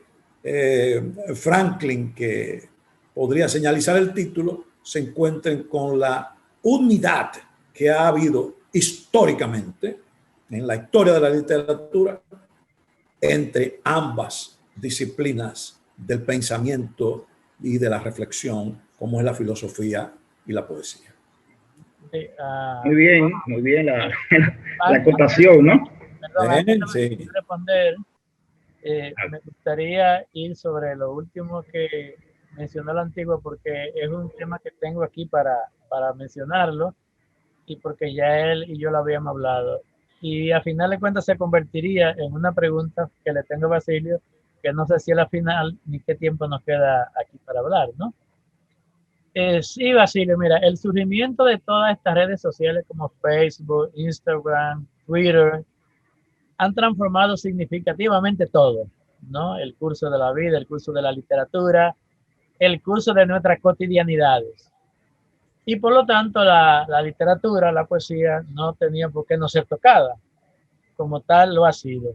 [SPEAKER 2] Franklin, que podría señalizar el título, se encuentren con la unidad que ha habido históricamente en la historia de la literatura entre ambas disciplinas del pensamiento y de la reflexión, como es la filosofía y la poesía.
[SPEAKER 4] Muy bien la acotación, ¿no?
[SPEAKER 3] Perdón, sí. Responder, me gustaría ir sobre lo último que mencionó el antiguo, porque es un tema que tengo aquí para mencionarlo, y porque ya él y yo lo habíamos hablado. Y a final de cuentas se convertiría en una pregunta que le tengo a Basilio, que no sé si es la final ni qué tiempo nos queda aquí para hablar, ¿no? Sí, Basilio, mira, el surgimiento de todas estas redes sociales como Facebook, Instagram, Twitter, han transformado significativamente todo, ¿no? El curso de la vida, el curso de la literatura, el curso de nuestras cotidianidades. Y por lo tanto, la literatura, la poesía, no tenía por qué no ser tocada. Como tal, lo ha sido.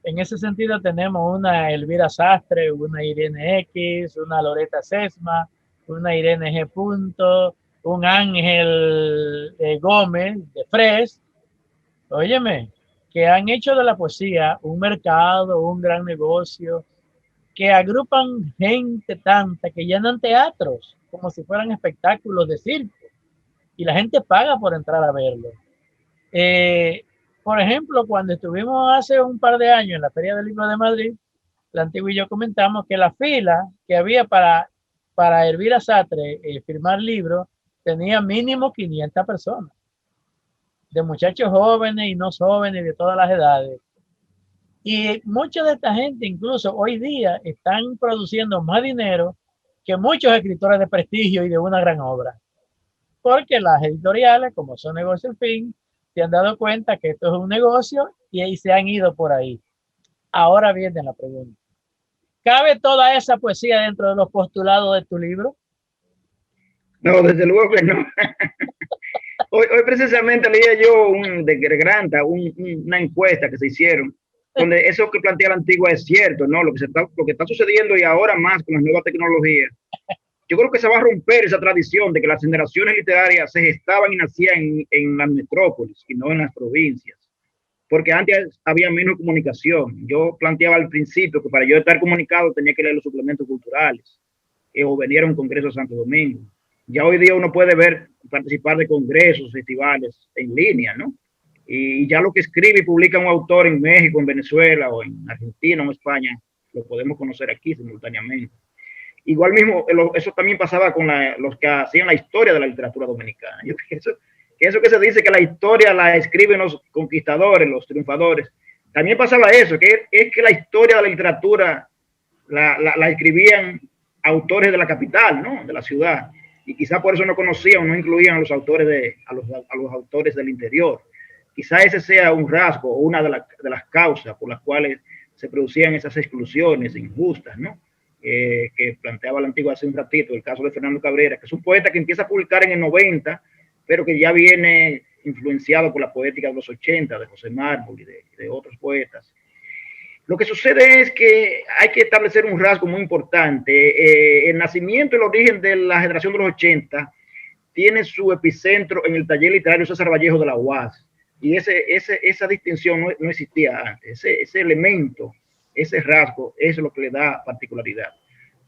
[SPEAKER 3] En ese sentido, tenemos una Elvira Sastre, una Irene X, una Loretta Sesma, una Irene G. Punto, un Ángel Gómez de Fres, óyeme, que han hecho de la poesía un mercado, un gran negocio, que agrupan gente tanta que llenan teatros como si fueran espectáculos de circo, y la gente paga por entrar a verlo. Por ejemplo, cuando estuvimos hace un par de años en la Feria del Libro de Madrid, la Antigua y yo comentamos que la fila que había para Elvira Sastre firmar libros tenía mínimo 500 personas, de muchachos jóvenes y no jóvenes, de todas las edades. Y mucha de esta gente, incluso hoy día, están produciendo más dinero que muchos escritores de prestigio y de una gran obra. Porque las editoriales, como son negocios fin, se han dado cuenta que esto es un negocio y ahí se han ido por ahí. Ahora viene la pregunta. ¿Cabe toda esa poesía dentro de los postulados de tu libro?
[SPEAKER 4] No, desde luego que no. Hoy precisamente leía yo de Granta, una encuesta que se hicieron, donde eso que plantea la Antigua es cierto, ¿no? Lo que está sucediendo y ahora más con las nuevas tecnologías. Yo creo que se va a romper esa tradición de que las generaciones literarias se gestaban y nacían en las metrópolis y no en las provincias. Porque antes había menos comunicación. Yo planteaba al principio que para yo estar comunicado tenía que leer los suplementos culturales o venir a un congreso a Santo Domingo. Ya hoy día uno puede participar de congresos, festivales en línea, ¿no? Y ya lo que escribe y publica un autor en México, en Venezuela o en Argentina o en España, lo podemos conocer aquí simultáneamente. Igual mismo, eso también pasaba con los que hacían la historia de la literatura dominicana. Yo pienso que eso que se dice que la historia la escriben los conquistadores, los triunfadores, también pasaba eso, que es que la historia de la literatura la escribían autores de la capital, ¿no? De la ciudad. Y quizá por eso no conocían, no incluían a los autores a los autores del interior. Quizá ese sea un rasgo o una de las causas por las cuales se producían esas exclusiones injustas, ¿no? Que planteaba la Antigua hace un ratito, el caso de Fernando Cabrera, que es un poeta que empieza a publicar en el 90, pero que ya viene influenciado por la poética de los 80, de José Mármol y de otros poetas. Lo que sucede es que hay que establecer un rasgo muy importante. El nacimiento y el origen de la generación de los 80 tiene su epicentro en el taller literario César Vallejo de la UAS. Y esa distinción no existía antes. Ese elemento, ese rasgo, eso es lo que le da particularidad.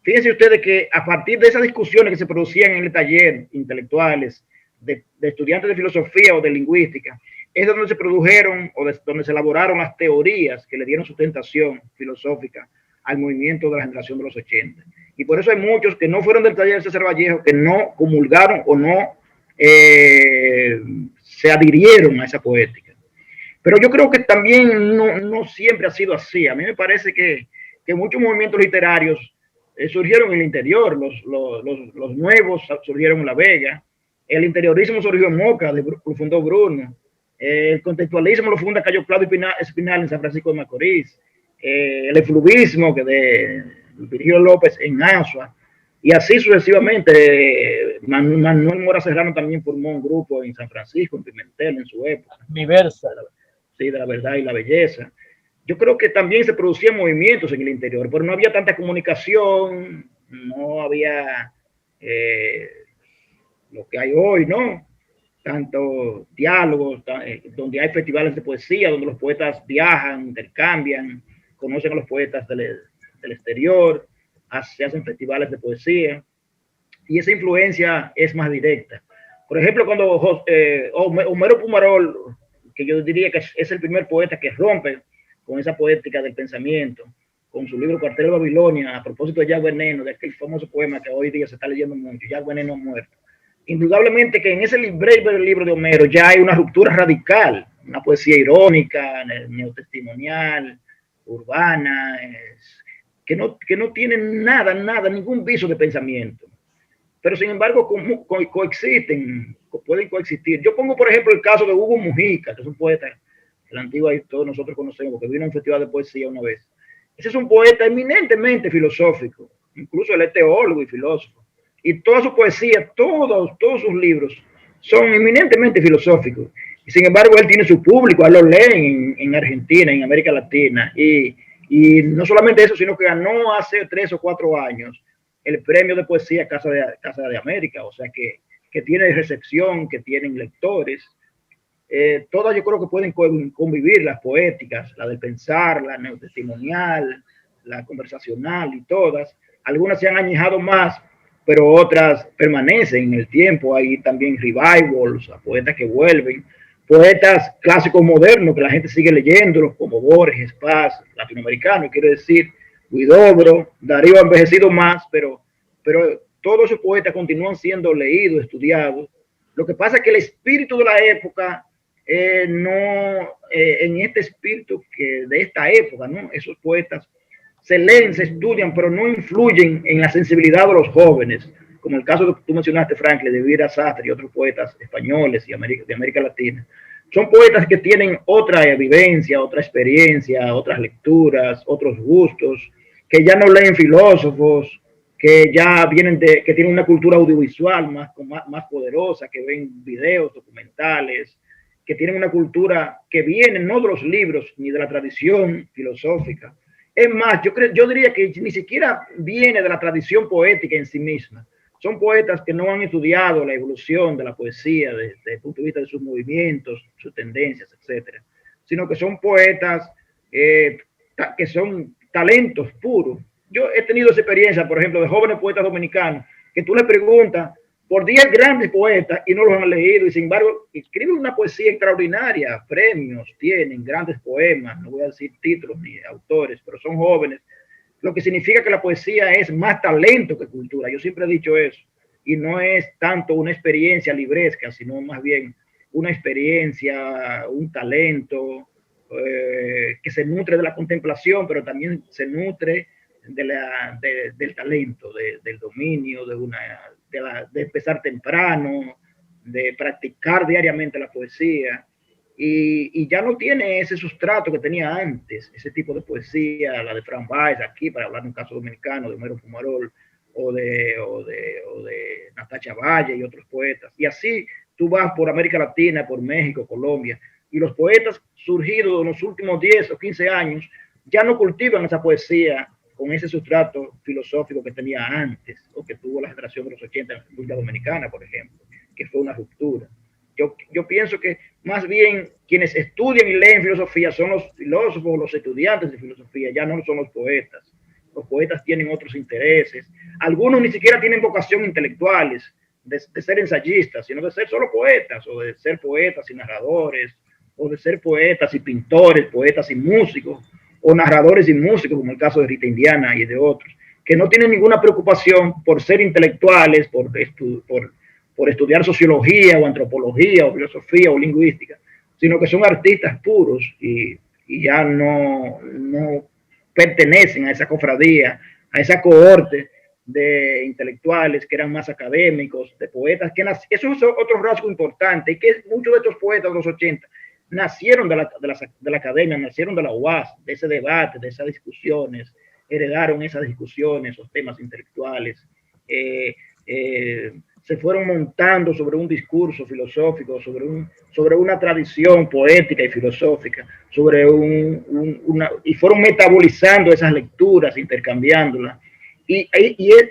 [SPEAKER 4] Fíjense ustedes que a partir de esas discusiones que se producían en el taller, intelectuales, de estudiantes de filosofía o de lingüística, es donde se produjeron o donde se elaboraron las teorías que le dieron sustentación filosófica al movimiento de la generación de los 80. Y por eso hay muchos que no fueron del taller de César Vallejo, que no comulgaron o no se adhirieron a esa poética. Pero yo creo que también no siempre ha sido así. A mí me parece que muchos movimientos literarios surgieron en el interior. Los nuevos surgieron en La Vega. El interiorismo surgió en Moca, lo fundó Bruno. El contextualismo lo funda Cayo Claudio Espinal en San Francisco de Macorís. El efluvismo que de Virgilio López en Asua. Y así sucesivamente. Manuel Mora Serrano también formó un grupo en San Francisco, en Pimentel, en su época.
[SPEAKER 3] Diversa.
[SPEAKER 4] Sí, de la verdad y la belleza. Yo creo que también se producían movimientos en el interior, pero no había tanta comunicación, no había lo que hay hoy, ¿no? Tanto diálogos, donde hay festivales de poesía, donde los poetas viajan, intercambian, conocen a los poetas del exterior, se hacen festivales de poesía, y esa influencia es más directa. Por ejemplo, cuando Homero Pumarol, que yo diría que es el primer poeta que rompe con esa poética del pensamiento, con su libro Cuartel de Babilonia, a propósito de Jack Veneno, de aquel famoso poema que hoy día se está leyendo mucho, Jack Veneno muerto. Indudablemente que en ese breve libro de Homero ya hay una ruptura radical, una poesía irónica, neotestimonial, urbana, que no tiene nada, ningún viso de pensamiento. Pero sin embargo coexisten, pueden coexistir. Yo pongo, por ejemplo, el caso de Hugo Mujica, que es un poeta de la antigua y todos nosotros conocemos, que vino a un festival de poesía una vez. Ese es un poeta eminentemente filosófico, incluso él es teólogo y filósofo. Y toda su poesía, todos sus libros son eminentemente filosóficos. Y sin embargo, él tiene su público, él lo lee en Argentina, en América Latina. Y no solamente eso, sino que ganó hace 3 o 4 años el premio de poesía Casa de América, o sea que tiene recepción, que tienen lectores. Todas yo creo que pueden convivir, las poéticas, la del pensar, la neotestimonial, la conversacional y todas. Algunas se han añejado más, pero otras permanecen en el tiempo. Hay también revivals, poetas que vuelven, poetas clásicos modernos que la gente sigue leyendo, como Borges, Paz, latinoamericano, quiero decir, Huidobro. Darío ha envejecido más, pero todos esos poetas continúan siendo leídos, estudiados. Lo que pasa es que el espíritu de la época, en este espíritu de esta época, ¿no? Esos poetas se leen, se estudian, pero no influyen en la sensibilidad de los jóvenes, como el caso que tú mencionaste, Franklin, de Elvira Sastre y otros poetas españoles y de América Latina. Son poetas que tienen otra vivencia, otra experiencia, otras lecturas, otros gustos, que ya no leen filósofos, que ya vienen que tienen una cultura audiovisual más poderosa, que ven videos, documentales, que tienen una cultura que viene no de los libros ni de la tradición filosófica. Es más, yo diría que ni siquiera viene de la tradición poética en sí misma. Son poetas que no han estudiado la evolución de la poesía desde el punto de vista de sus movimientos, sus tendencias, etcétera, sino que son poetas que son talentos puros. Yo he tenido esa experiencia, por ejemplo, de jóvenes poetas dominicanos, que tú les preguntas por 10 grandes poetas y no los han leído, y sin embargo escriben una poesía extraordinaria, premios tienen, grandes poemas, no voy a decir títulos ni autores, pero son jóvenes, lo que significa que la poesía es más talento que cultura. Yo siempre he dicho eso, y no es tanto una experiencia libresca, sino más bien una experiencia, un talento que se nutre de la contemplación, pero también se nutre del talento, del dominio, de empezar temprano, de practicar diariamente la poesía, y ya no tiene ese sustrato que tenía antes, ese tipo de poesía, la de Frank Baez aquí, para hablar de un caso dominicano, de Homero Fumarol, o de Natacha Valle y otros poetas. Y así tú vas por América Latina, por México, Colombia, y los poetas surgidos en los últimos 10 o 15 años ya no cultivan esa poesía con ese sustrato filosófico que tenía antes, o que tuvo la generación de los 80 en la República Dominicana, por ejemplo, que fue una ruptura. Yo pienso que más bien quienes estudian y leen filosofía son los filósofos, los estudiantes de filosofía, ya no son los poetas. Los poetas tienen otros intereses. Algunos ni siquiera tienen vocación intelectuales de ser ensayistas, sino de ser solo poetas, o de ser poetas y narradores, o de ser poetas y pintores, poetas y músicos, o narradores y músicos, como el caso de Rita Indiana y de otros, que no tienen ninguna preocupación por ser intelectuales, por estudiar sociología o antropología o filosofía o lingüística, sino que son artistas puros y ya no pertenecen a esa cofradía, a esa cohorte de intelectuales que eran más académicos, de poetas, eso es otro rasgo importante, y que muchos de estos poetas de los 80 nacieron de la academia, nacieron de la UAS, de ese debate, de esas discusiones, heredaron esas discusiones, esos temas intelectuales, se fueron montando sobre un discurso filosófico, sobre una tradición poética y filosófica, y fueron metabolizando esas lecturas, intercambiándolas. Y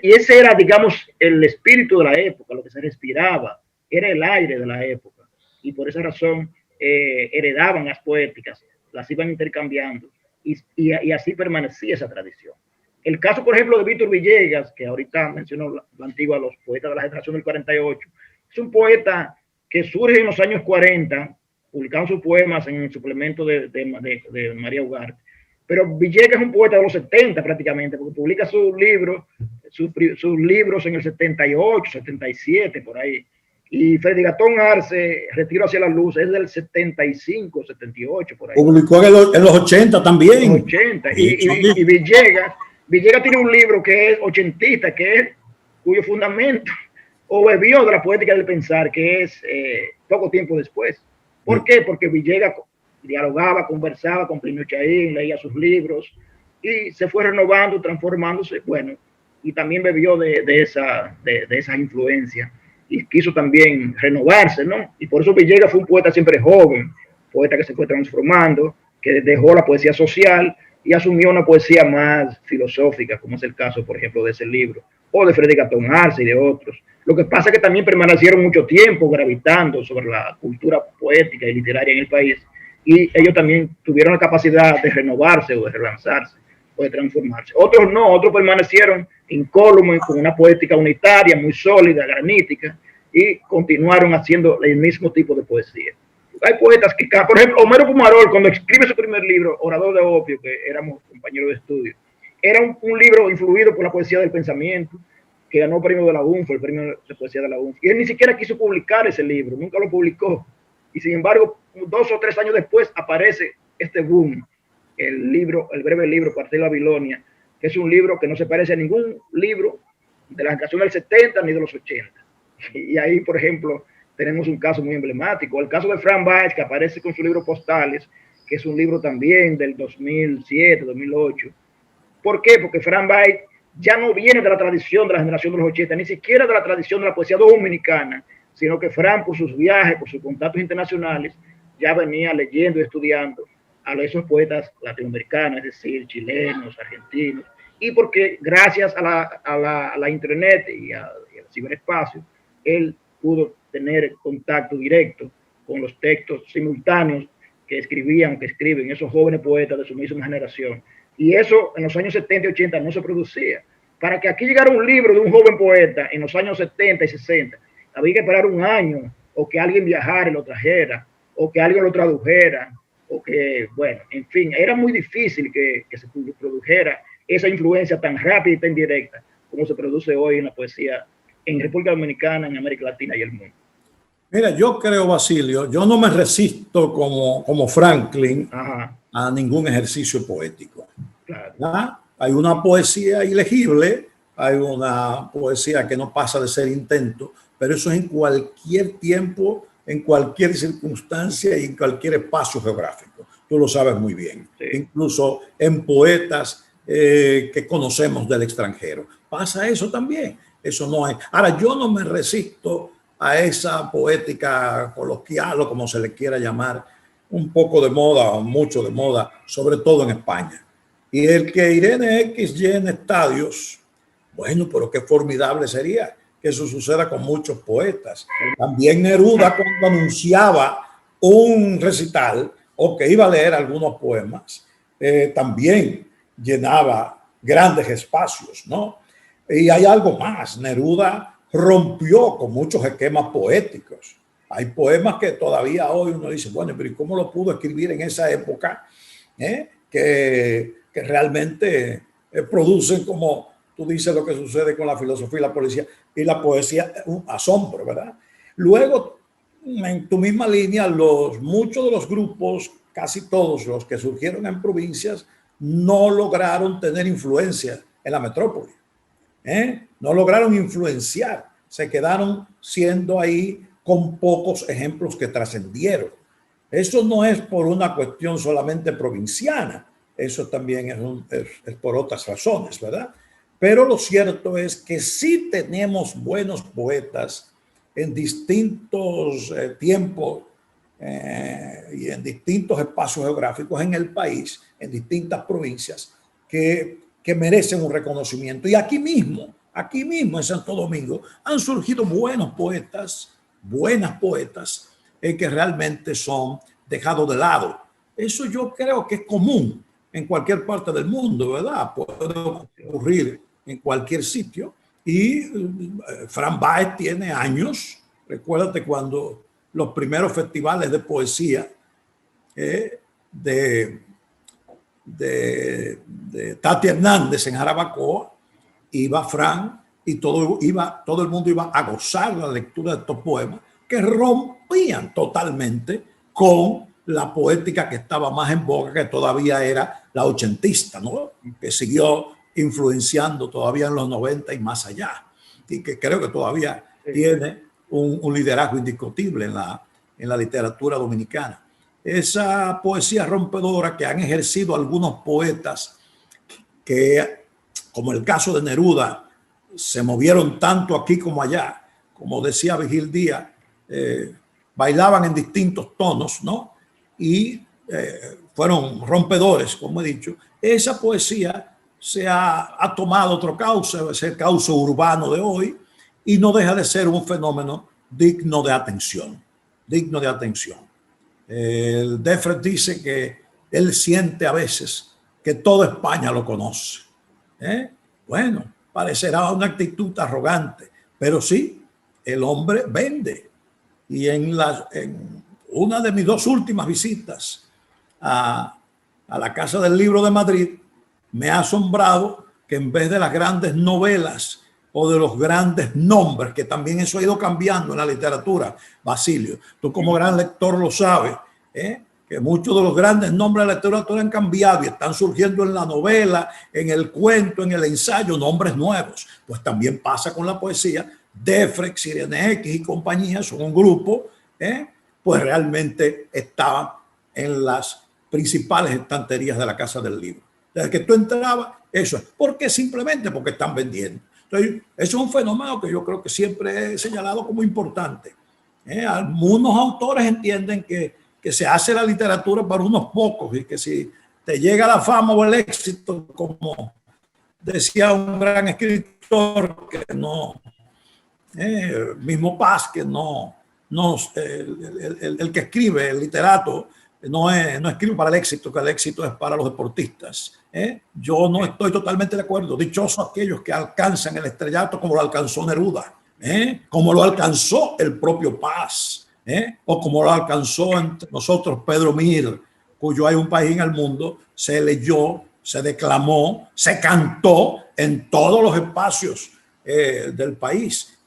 [SPEAKER 4] ese era, digamos, el espíritu de la época, lo que se respiraba, era el aire de la época. Y por esa razón heredaban las poéticas, las iban intercambiando, y así permanecía esa tradición. El caso, por ejemplo, de Víctor Villegas, que ahorita mencionó la antigua, los poetas de la generación del 48, es un poeta que surge en los años 40, publicaron sus poemas en el suplemento de María Ugarte. Pero Villegas es un poeta de los 70 prácticamente, porque publica sus libros en el 78, 77, por ahí. Y Freddy Gatón Arce, Retiro hacia la luz, es del 75, 78, por ahí.
[SPEAKER 2] Publicó en los 80 también.
[SPEAKER 4] En los 80. Y Villegas tiene un libro que es ochentista, cuyo fundamento o bebió de la poética del pensar, que es poco tiempo después. ¿Por qué? Porque Villegas dialogaba, conversaba con Plinio Chaín, leía sus libros y se fue renovando, transformándose, bueno, y también bebió de esa influencia y quiso también renovarse, ¿no? Y por eso Villegas fue un poeta siempre joven, poeta que se fue transformando, que dejó la poesía social y asumió una poesía más filosófica, como es el caso, por ejemplo, de ese libro, o de Freddy Gatón Arce y de otros. Lo que pasa es que también permanecieron mucho tiempo gravitando sobre la cultura poética y literaria en el país, y ellos también tuvieron la capacidad de renovarse o de relanzarse o de transformarse. Otros no, otros permanecieron incólumes con una poética unitaria, muy sólida, granítica, y continuaron haciendo el mismo tipo de poesía. Hay poetas que, por ejemplo, Homero Fumarol, cuando escribe su primer libro, Orador de Opio, que éramos compañeros de estudio, era un libro influido por la poesía del pensamiento, que ganó el premio de la UNF, el premio de poesía de la UNF, y él ni siquiera quiso publicar ese libro, nunca lo publicó, y sin embargo, 2 o 3 años después aparece este boom, el breve libro Cuartel Babilonia, que es un libro que no se parece a ningún libro de la generación del 70 ni de los 80. Y ahí, por ejemplo, tenemos un caso muy emblemático, el caso de Frank Baez, que aparece con su libro Postales, que es un libro también del 2007, 2008. ¿Por qué? Porque Frank Baez ya no viene de la tradición de la generación de los 80, ni siquiera de la tradición de la poesía dominicana, sino que Fran, por sus viajes, por sus contactos internacionales, ya venía leyendo y estudiando a esos poetas latinoamericanos, es decir, chilenos, argentinos, y porque gracias a la internet y al ciberespacio, él pudo tener contacto directo con los textos simultáneos que escriben esos jóvenes poetas de su misma generación. Y eso en los años 70 y 80 no se producía. Para que aquí llegara un libro de un joven poeta en los años 70 y 60, había que esperar un año, o que alguien viajara y lo trajera, o que alguien lo tradujera, o que, bueno, en fin, era muy difícil que se produjera esa influencia tan rápida y tan directa como se produce hoy en la poesía en República Dominicana, en América Latina y el mundo.
[SPEAKER 2] Mira, yo creo, Basilio, yo no me resisto como Franklin a ningún ejercicio poético.
[SPEAKER 4] Claro.
[SPEAKER 2] Hay una poesía ilegible, hay una poesía que no pasa de ser intento, pero eso es en cualquier tiempo, en cualquier circunstancia y en cualquier espacio geográfico. Tú lo sabes muy bien. Sí. Incluso en poetas que conocemos del extranjero. Pasa eso también. Eso no hay. Ahora, yo no me resisto a esa poética coloquial o como se le quiera llamar, un poco de moda o mucho de moda, sobre todo en España. Y el que Irene X llene estadios, bueno, pero qué formidable sería que eso suceda con muchos poetas. También Neruda, cuando anunciaba un recital o que iba a leer algunos poemas, también llenaba grandes espacios, ¿no? Y hay algo más, Neruda rompió con muchos esquemas poéticos. Hay poemas que todavía hoy uno dice, bueno, pero ¿y cómo lo pudo escribir en esa época? Que realmente producen, como tú dices, lo que sucede con la filosofía y la poesía, un asombro, ¿verdad? Luego, en tu misma línea, muchos de los grupos, casi todos los que surgieron en provincias, no lograron tener influencia en la metrópoli. No lograron influenciar, se quedaron siendo ahí con pocos ejemplos que trascendieron. Eso no es por una cuestión solamente provinciana, eso también es por otras razones, ¿verdad? Pero lo cierto es que sí tenemos buenos poetas en distintos tiempos y en distintos espacios geográficos en el país, en distintas provincias, que merecen un reconocimiento. Y aquí mismo en Santo Domingo, han surgido buenos poetas, buenas poetas, que realmente son dejados de lado. Eso yo creo que es común en cualquier parte del mundo, ¿verdad? Puede ocurrir en cualquier sitio. Y Fran Báez tiene años. Recuérdate cuando los primeros festivales de poesía de Tati Hernández en Jarabacoa, iba Fran y todo el mundo iba a gozar la lectura de estos poemas que rompían totalmente con la poética que estaba más en boga, que todavía era la ochentista, ¿no? Que siguió influenciando todavía en los 90 y más allá, y que creo que todavía tiene un liderazgo indiscutible en la literatura dominicana. Esa poesía rompedora que han ejercido algunos poetas que, como el caso de Neruda, se movieron tanto aquí como allá, como decía Vigil Díaz, bailaban en distintos tonos, ¿no? Y fueron rompedores, como he dicho. Esa poesía se ha tomado otro cauce, es el cauce urbano de hoy, y no deja de ser un fenómeno digno de atención, digno de atención. El Defred dice que él siente a veces que toda España lo conoce. Bueno, parecerá una actitud arrogante, pero sí, el hombre vende. Y en una de mis dos últimas visitas a la Casa del Libro de Madrid, me ha asombrado que en vez de las grandes novelas o de los grandes nombres, que también eso ha ido cambiando en la literatura, Basilio, tú como gran lector lo sabes, que muchos de los grandes nombres de la literatura han cambiado y están surgiendo en la novela, en el cuento, en el ensayo, nombres nuevos. Pues también pasa con la poesía. Defrex, Irene X y compañía son un grupo, pues realmente estaban en las principales estanterías de la Casa del Libro. Desde que tú entrabas, Eso es. ¿Por qué? Simplemente porque están vendiendo. Entonces, eso es un fenómeno que yo creo que siempre he señalado como importante. Algunos autores entienden que se hace la literatura para unos pocos y que si te llega la fama o el éxito, como decía un gran escritor, que no, mismo Paz, que el que escribe, el literato, no escribe para el éxito, que el éxito es para los deportistas. Yo no estoy totalmente de acuerdo. Dichosos aquellos que alcanzan el estrellato como lo alcanzó Neruda, como lo alcanzó el propio Paz, o como lo alcanzó entre nosotros Pedro Mir, cuyo Hay un país en el mundo se leyó, se declamó, se cantó en todos los espacios del país.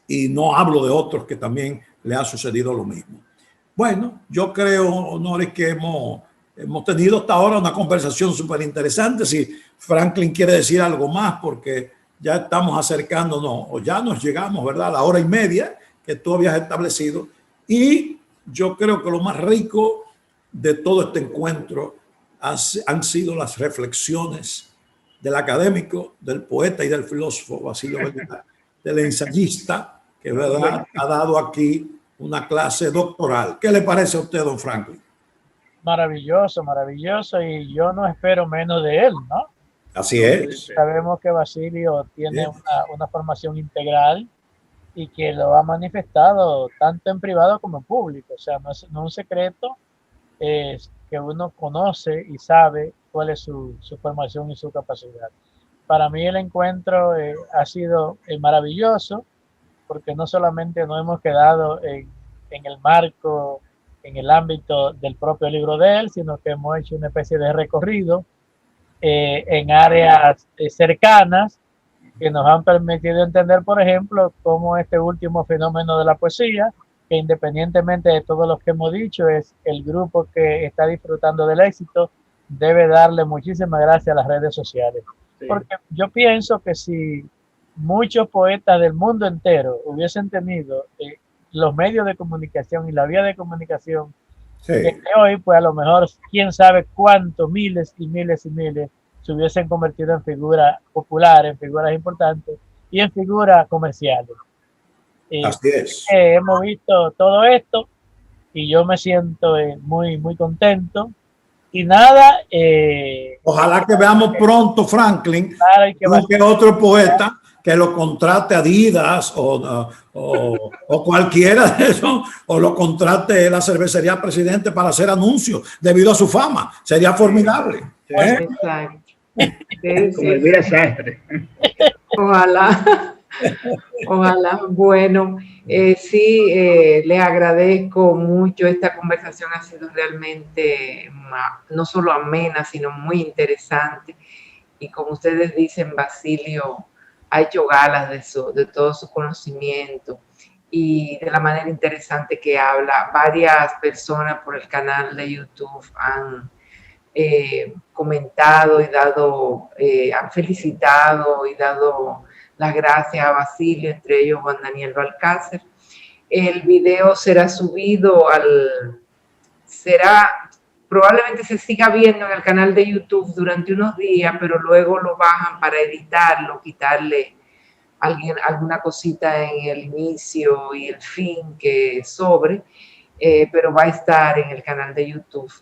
[SPEAKER 2] Y no hablo de otros que también le ha sucedido lo mismo. Bueno, yo creo, Noris, que hemos tenido hasta ahora una conversación súper interesante. Si Franklin quiere decir algo más, porque ya estamos acercándonos, o ya nos llegamos, ¿verdad?, a la 1:30 que tú habías establecido. Y yo creo que lo más rico de todo este encuentro han sido las reflexiones del académico, del poeta y del filósofo Basilio Berlanga, del ensayista, que, ¿verdad?, ha dado aquí una clase doctoral. ¿Qué le parece a usted, don Franklin?
[SPEAKER 3] Maravilloso, maravilloso, y yo no espero menos de él, ¿no?
[SPEAKER 2] Así es.
[SPEAKER 3] Sabemos que Basilio tiene una formación integral y que lo ha manifestado tanto en privado como en público. O sea, no es un secreto, es que uno conoce y sabe cuál es su formación y su capacidad. Para mí el encuentro ha sido maravilloso, porque no solamente nos hemos quedado en el marco, en el ámbito del propio libro de él, sino que hemos hecho una especie de recorrido en áreas cercanas que nos han permitido entender, por ejemplo, cómo este último fenómeno de la poesía, que independientemente de todo lo que hemos dicho, es el grupo que está disfrutando del éxito, debe darle muchísimas gracias a las redes sociales. Sí. Porque yo pienso que si muchos poetas del mundo entero hubiesen tenido los medios de comunicación y la vía de comunicación que hoy, pues a lo mejor quién sabe cuántos miles y miles y miles se hubiesen convertido en figuras populares, en figuras importantes y en figuras comerciales.
[SPEAKER 2] Así es.
[SPEAKER 3] Hemos visto todo esto y yo me siento muy, muy contento. Y nada.
[SPEAKER 2] Ojalá que veamos pronto, Franklin, que otro poeta que lo contrate Adidas o cualquiera de esos, o lo contrate la cervecería Presidente para hacer anuncios debido a su fama. Sería formidable.
[SPEAKER 1] Exacto.
[SPEAKER 4] Como Elvira Sastre.
[SPEAKER 1] Ojalá. Ojalá. Bueno, sí, le agradezco mucho. Esta conversación ha sido realmente no solo amena, sino muy interesante. Y como ustedes dicen, Basilio ha hecho galas de todo su conocimiento y de la manera interesante que habla. Varias personas por el canal de YouTube han comentado y han felicitado y dado las gracias a Basilio, entre ellos Juan Daniel Balcácer. El video será subido probablemente se siga viendo en el canal de YouTube durante unos días, pero luego lo bajan para editarlo, quitarle alguna cosita en el inicio y el fin que sobre, pero va a estar en el canal de YouTube.